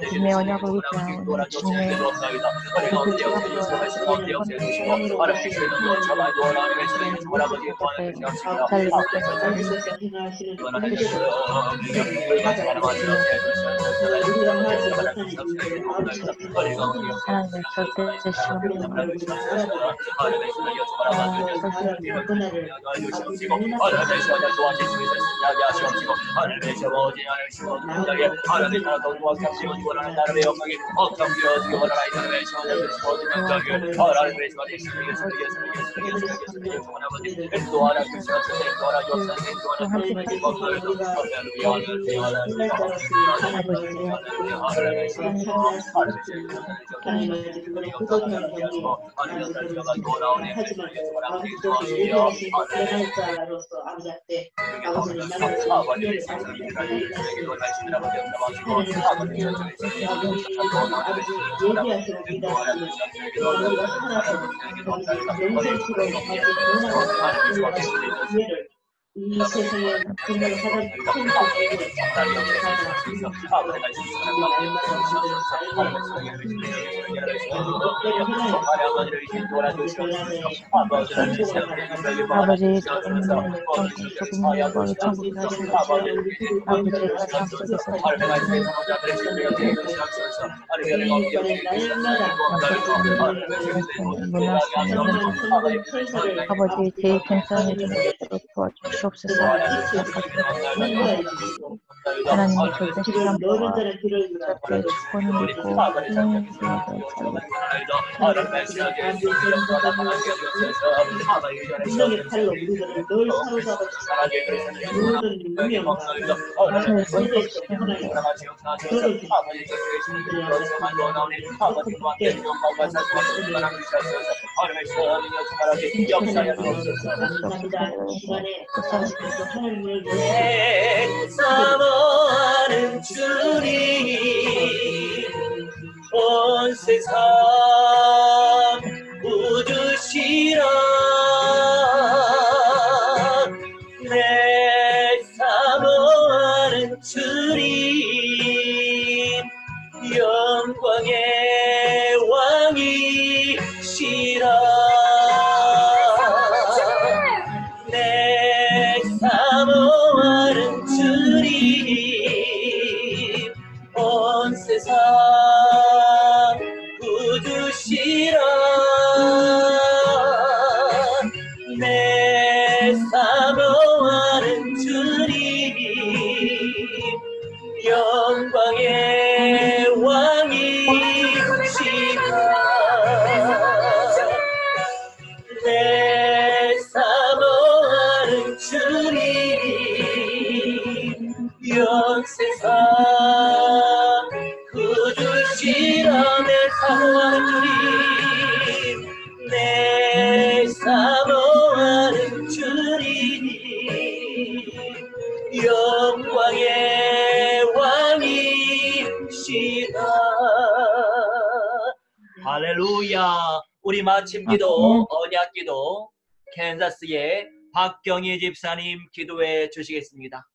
주님의 언약을 위대하오니 주님의 하나님의 절대 이 세상에 그녀를 하던 아버지 조금 영광의 천국을 하시는 아버지의 가장 속에서 아버지 제 괜찮은 일을 도와주시옵소서. 하나님의 절대 시간과 절대 주권을 믿고 하나님의 팔로 우리들을 늘 사로잡아 모든 능력과 사모하는 주님 온 세상 우주시라 내 사모하는 주님 영광의 왕이시라 내 사모하는 주님 우리 마침 기도, 언약 기도, 캔자스의 박경희 집사님 기도해 주시겠습니다.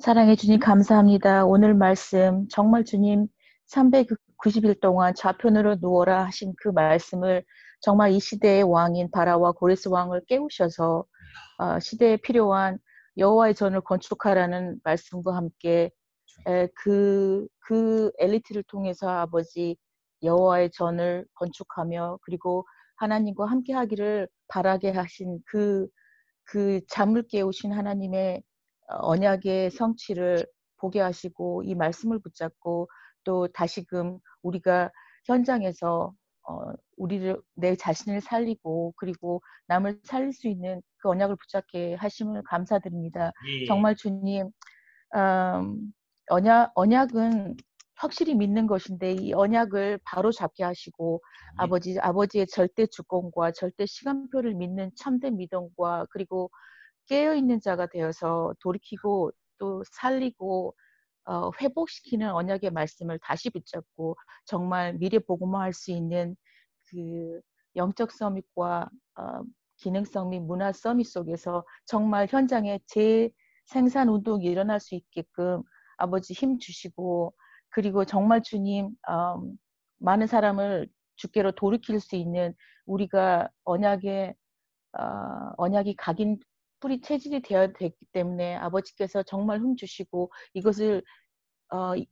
사랑해 주님 감사합니다. 오늘 말씀 정말 주님 390일 동안 좌편으로 누워라 하신 그 말씀을 정말 이 시대의 왕인 바라와 고레스 왕을 깨우셔서 시대에 필요한 여호와의 전을 건축하라는 말씀과 함께 그 엘리트를 통해서 아버지 여호와의 전을 건축하며 그리고 하나님과 함께 하기를 바라게 하신 그 잠을 깨우신 하나님의 언약의 성취를 보게 하시고 이 말씀을 붙잡고 또 다시금 우리가 현장에서 내 자신을 살리고 그리고 남을 살릴 수 있는 그 언약을 붙잡게 하심을 감사드립니다. 예. 정말 주님 언약은 확실히 믿는 것인데 이 언약을 바로 잡게 하시고 아버지의 절대 주권과 절대 시간표를 믿는 참된 믿음과 그리고 깨어있는 자가 되어서 돌이키고 또 살리고 회복시키는 언약의 말씀을 다시 붙잡고 정말 미래 복음화할 수 있는 그 영적 서밋과 기능성 및 문화 서밋 속에서 정말 현장에 재생산 운동이 일어날 수 있게끔 아버지 힘 주시고 그리고 정말 주님 많은 사람을 주께로 돌이킬 수 있는 우리가 언약이 각인 뿌리 체질이 되어야 되기 때문에 아버지께서 정말 힘 주시고 이것을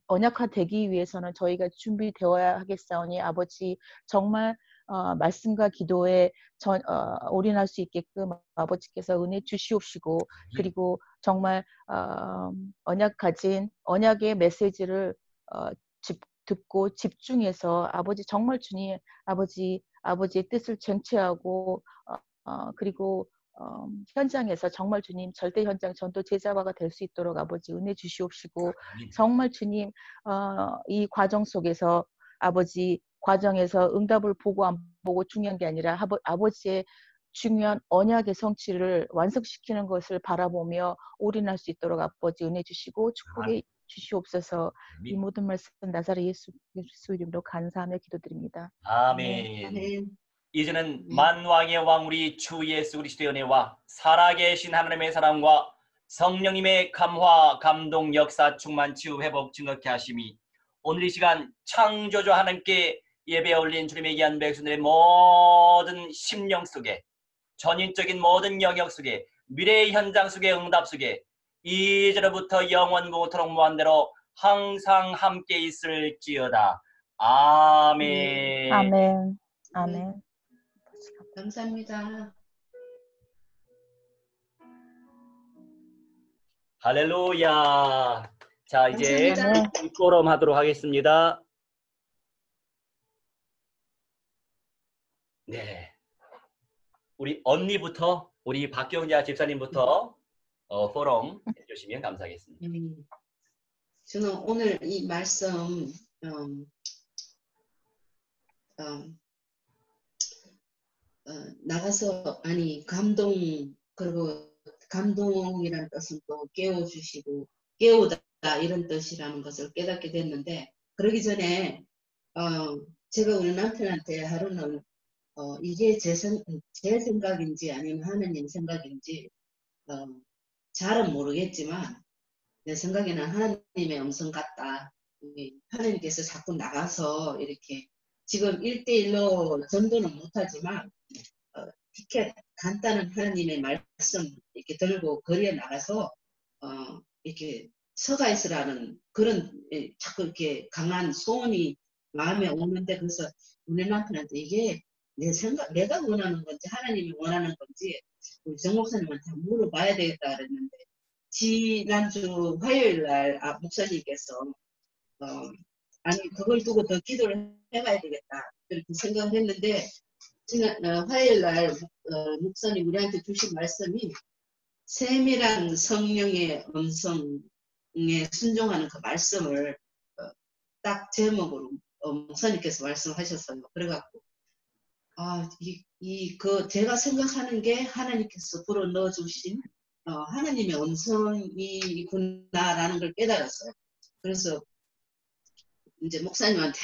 언약화되기 위해서는 저희가 준비되어야 하겠사오니 아버지 정말 말씀과 기도에 올인할 수 있게끔 아버지께서 은혜 주시옵시고 그리고 정말 언약 가진 언약의 메시지를 듣고 집중해서 아버지 정말 주님 아버지의 뜻을 쟁취하고 그리고 현장에서 정말 주님 절대 현장 전도 제자화가 될 수 있도록 아버지 은혜 주시옵시고 정말 주님 이 과정 속에서 과정에서 응답을 보고 안 보고 중요한 게 아니라 아버지의 중요한 언약의 성취를 완성시키는 것을 바라보며 올인할 수 있도록 아버지 은혜 주시고 축복해 주시옵소서. 이 모든 말씀 나사렛 예수 이름으로 감사하며 기도드립니다. 아멘. 아멘. 이제는 만왕의 왕 우리 주 예수 그리스도의 은혜와 살아계신 하나님의 사랑과 성령님의 감화, 감동, 역사, 충만, 치유, 회복, 증거케 하심이 오늘 이 시간 창조주 하나님께 예배 올린 주님의 귀한 백성들의 모든 심령 속에 전인적인 모든 영역 속에 미래의 현장 속에 응답 속에 이제로부터 영원무토록 무한대로 항상 함께 있을지어다. 아멘. 아멘. 아멘. 감사합니다. 할렐루야. 자, 이제 감사합니다. 포럼 하도록 하겠습니다. 네. 우리 언니부터, 우리 박경자 집사님부터 포럼 해주시면 감사하겠습니다. 저는 오늘 이 말씀 나가서 그리고 감동이라는 뜻은 또 깨워주시고 깨우다 이런 뜻이라는 것을 깨닫게 됐는데 그러기 전에 제가 우리 남편한테 하루는 이게 제 생각인지 아니면 하느님 생각인지 잘은 모르겠지만 내 생각에는 하나님의 음성 같다. 하나님께서 자꾸 나가서 이렇게 지금 1대1로 전도는 못하지만 티켓 간단한 하나님의 말씀 이렇게 들고 거리에 나가서 이렇게 서가 있으라는 그런 자꾸 이렇게 강한 소원이 마음에 오는데 그래서 우리 남편한테 이게 내가 원하는 건지 하나님이 원하는 건지 우리 정 목사님한테 물어봐야 되겠다 그랬는데 지난주 화요일 날 목사님께서 아니 그걸 두고 더 기도를 해봐야 되겠다 그렇게 생각을 했는데 지난 화요일 날 목사님 우리한테 주신 말씀이 세밀한 성령의 음성에 순종하는 그 말씀을 딱 제목으로 목사님께서 말씀하셨어요. 그래갖고 제가 생각하는 게 하나님께서 불어 넣어주신 하나님의 음성이구나라는 걸 깨달았어요. 그래서 이제 목사님한테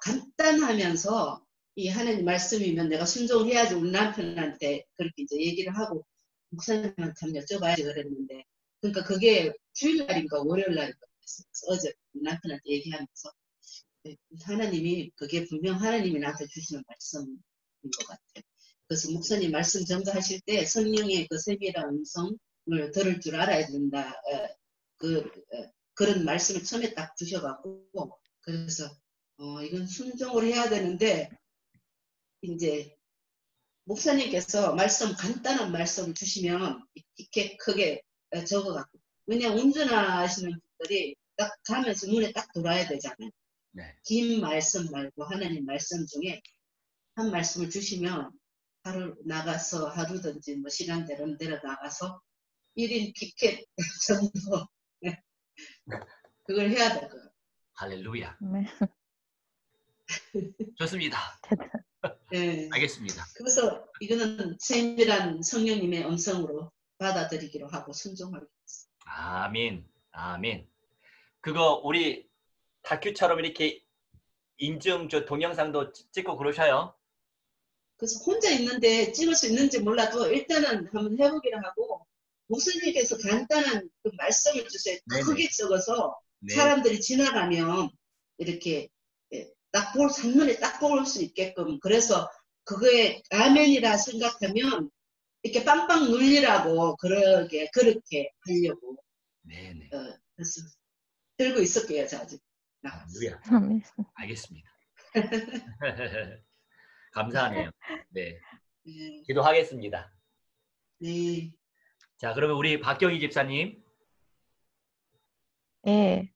간단하면서 이 하나님 말씀이면 내가 순종을 해야지 우리 남편한테 그렇게 이제 얘기를 하고 목사님한테 한번 여쭤봐야지 그랬는데 그러니까 그게 주일날인가 월요일날인가 그랬어요. 그래서 어제 남편한테 얘기하면서 하나님이 그게 분명 하나님이 나한테 주시는 말씀인 것 같아요. 그래서 목사님 말씀 전가하실 때 성령의 그 세밀한 음성을 들을 줄 알아야 된다. 그런 말씀을 처음에 딱 주셔갖고 그래서 이건 순종을 해야 되는데 이제 목사님께서 간단한 말씀을 주시면 이렇게 크게 적어갖고 왜냐면 운전하시는 분들이 딱 가면서 눈에 딱 들어와야 되잖아요. 네. 긴 말씀 말고 하나님 말씀 중에 한 말씀을 주시면 하루 나가서 하루든지 뭐 시간대로 나가서 1인 피켓 정도 그걸 해야 될 거예요. 할렐루야. 아멘. 좋습니다. 네. 알겠습니다. 그래서 이거는 세밀한 성령님의 음성으로 받아들이기로 하고 순종하겠습니다. 아멘. 아멘. 그거 우리 다큐처럼 이렇게 인증 동영상도 찍고 그러셔요. 그래서 혼자 있는데 찍을 수 있는지 몰라도 일단은 한번 해보기로 하고 목사님께서 간단한 그 말씀을 주세요. 네네. 크게 적어서 네. 사람들이 지나가면 이렇게 한눈에 딱 볼 수 있게끔 그래서 그거에 아멘이라 생각하면 이렇게 빵빵 눌리라고 그렇게 하려고 네네. 그래서 들고 있을게요. 저 아직. 할렐루야. 아멘. 알겠습니다. 감사하네요. 네. 네. 기도하겠습니다. 네. 자, 그러면 우리 박경희 집사님. 예.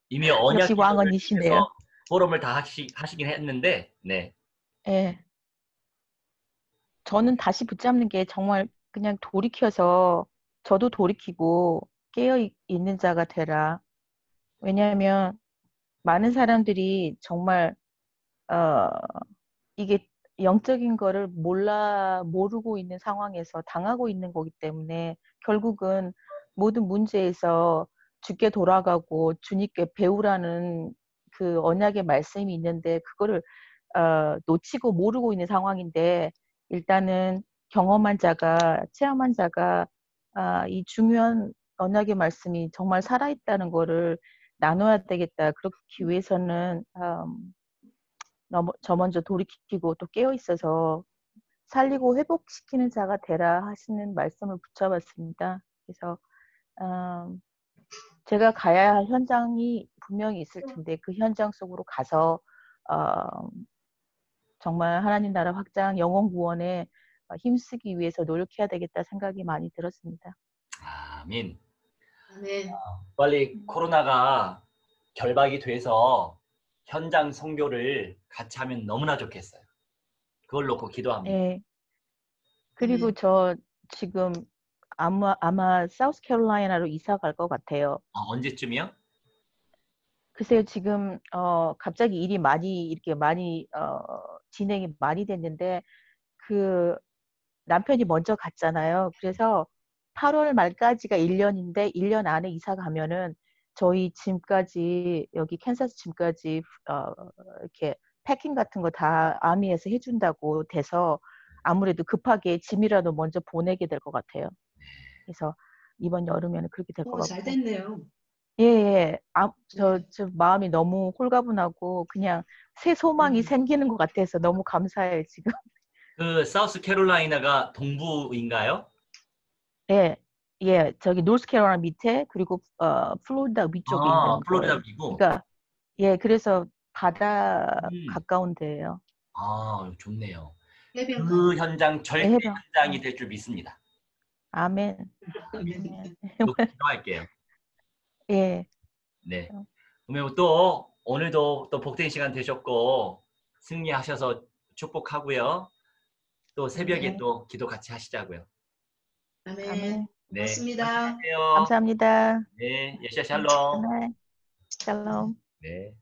이미 언약 역시 기도를 왕언이시네요. 통해서 포럼을 다 하시긴 했는데, 네. 예. 저는 다시 붙잡는 게 정말 그냥 돌이켜서 저도 돌이키고 깨어 있는 자가 되라. 왜냐하면 많은 사람들이 정말 이게 영적인 거를 모르고 있는 상황에서 당하고 있는 거기 때문에 결국은 모든 문제에서 주께 돌아가고 주님께 배우라는 그 언약의 말씀이 있는데 그거를 놓치고 모르고 있는 상황인데 일단은 경험한 자가 체험한 자가 이 중요한 언약의 말씀이 정말 살아있다는 거를 나눠야 되겠다. 그렇기 위해서는 저 먼저 돌이키고 또 깨어있어서 살리고 회복시키는 자가 되라 하시는 말씀을 붙여봤습니다. 그래서 제가 가야 할 현장이 분명히 있을 텐데 그 현장 속으로 가서 정말 하나님 나라 확장, 영혼 구원에 힘쓰기 위해서 노력해야 되겠다 생각이 많이 들었습니다. 아멘. 네. 빨리 코로나가 결박이 돼서 현장 선교를 같이 하면 너무나 좋겠어요. 그걸 놓고 기도합니다. 네. 그리고 저 지금 아마 사우스캐롤라이나로 이사 갈 것 같아요. 언제쯤이요? 글쎄요, 지금 갑자기 일이 이렇게 많이 진행이 많이 됐는데 그 남편이 먼저 갔잖아요. 그래서 8월 말까지가 1년인데 1년 안에 이사 가면은 저희 짐까지 여기 캔사스 짐까지 이렇게 패킹 같은 거 다 아미에서 해준다고 돼서 아무래도 급하게 짐이라도 먼저 보내게 될 것 같아요. 그래서 이번 여름에는 그렇게 될 것 같고. 잘 됐네요. 예. 저 마음이 너무 홀가분하고 그냥 새 소망이 생기는 것 같아서 너무 감사해요, 지금. 그 사우스캐롤라이나가 동부인가요? 예. 예. 저기 노스캐롤라이나 밑에 그리고 플로리다 위쪽에 있는 플로리다 거예요. 위고. 그러니까 예, 그래서 바다 가까운 데예요. 좋네요. 해변가. 그 현장 절대 해변. 현장이 될 줄 믿습니다. 아멘. 아멘. 기도할게요. 예. 네. 그러면 또 오늘도 또 복된 시간 되셨고 승리하셔서 축복하고요. 또 새벽에 네. 또 기도 같이 하시자고요. 아멘. 아멘. 네. 고맙습니다. 안녕하세요. 감사합니다. 네. 예시아 샬롬. 아멘. 샬롬. 네.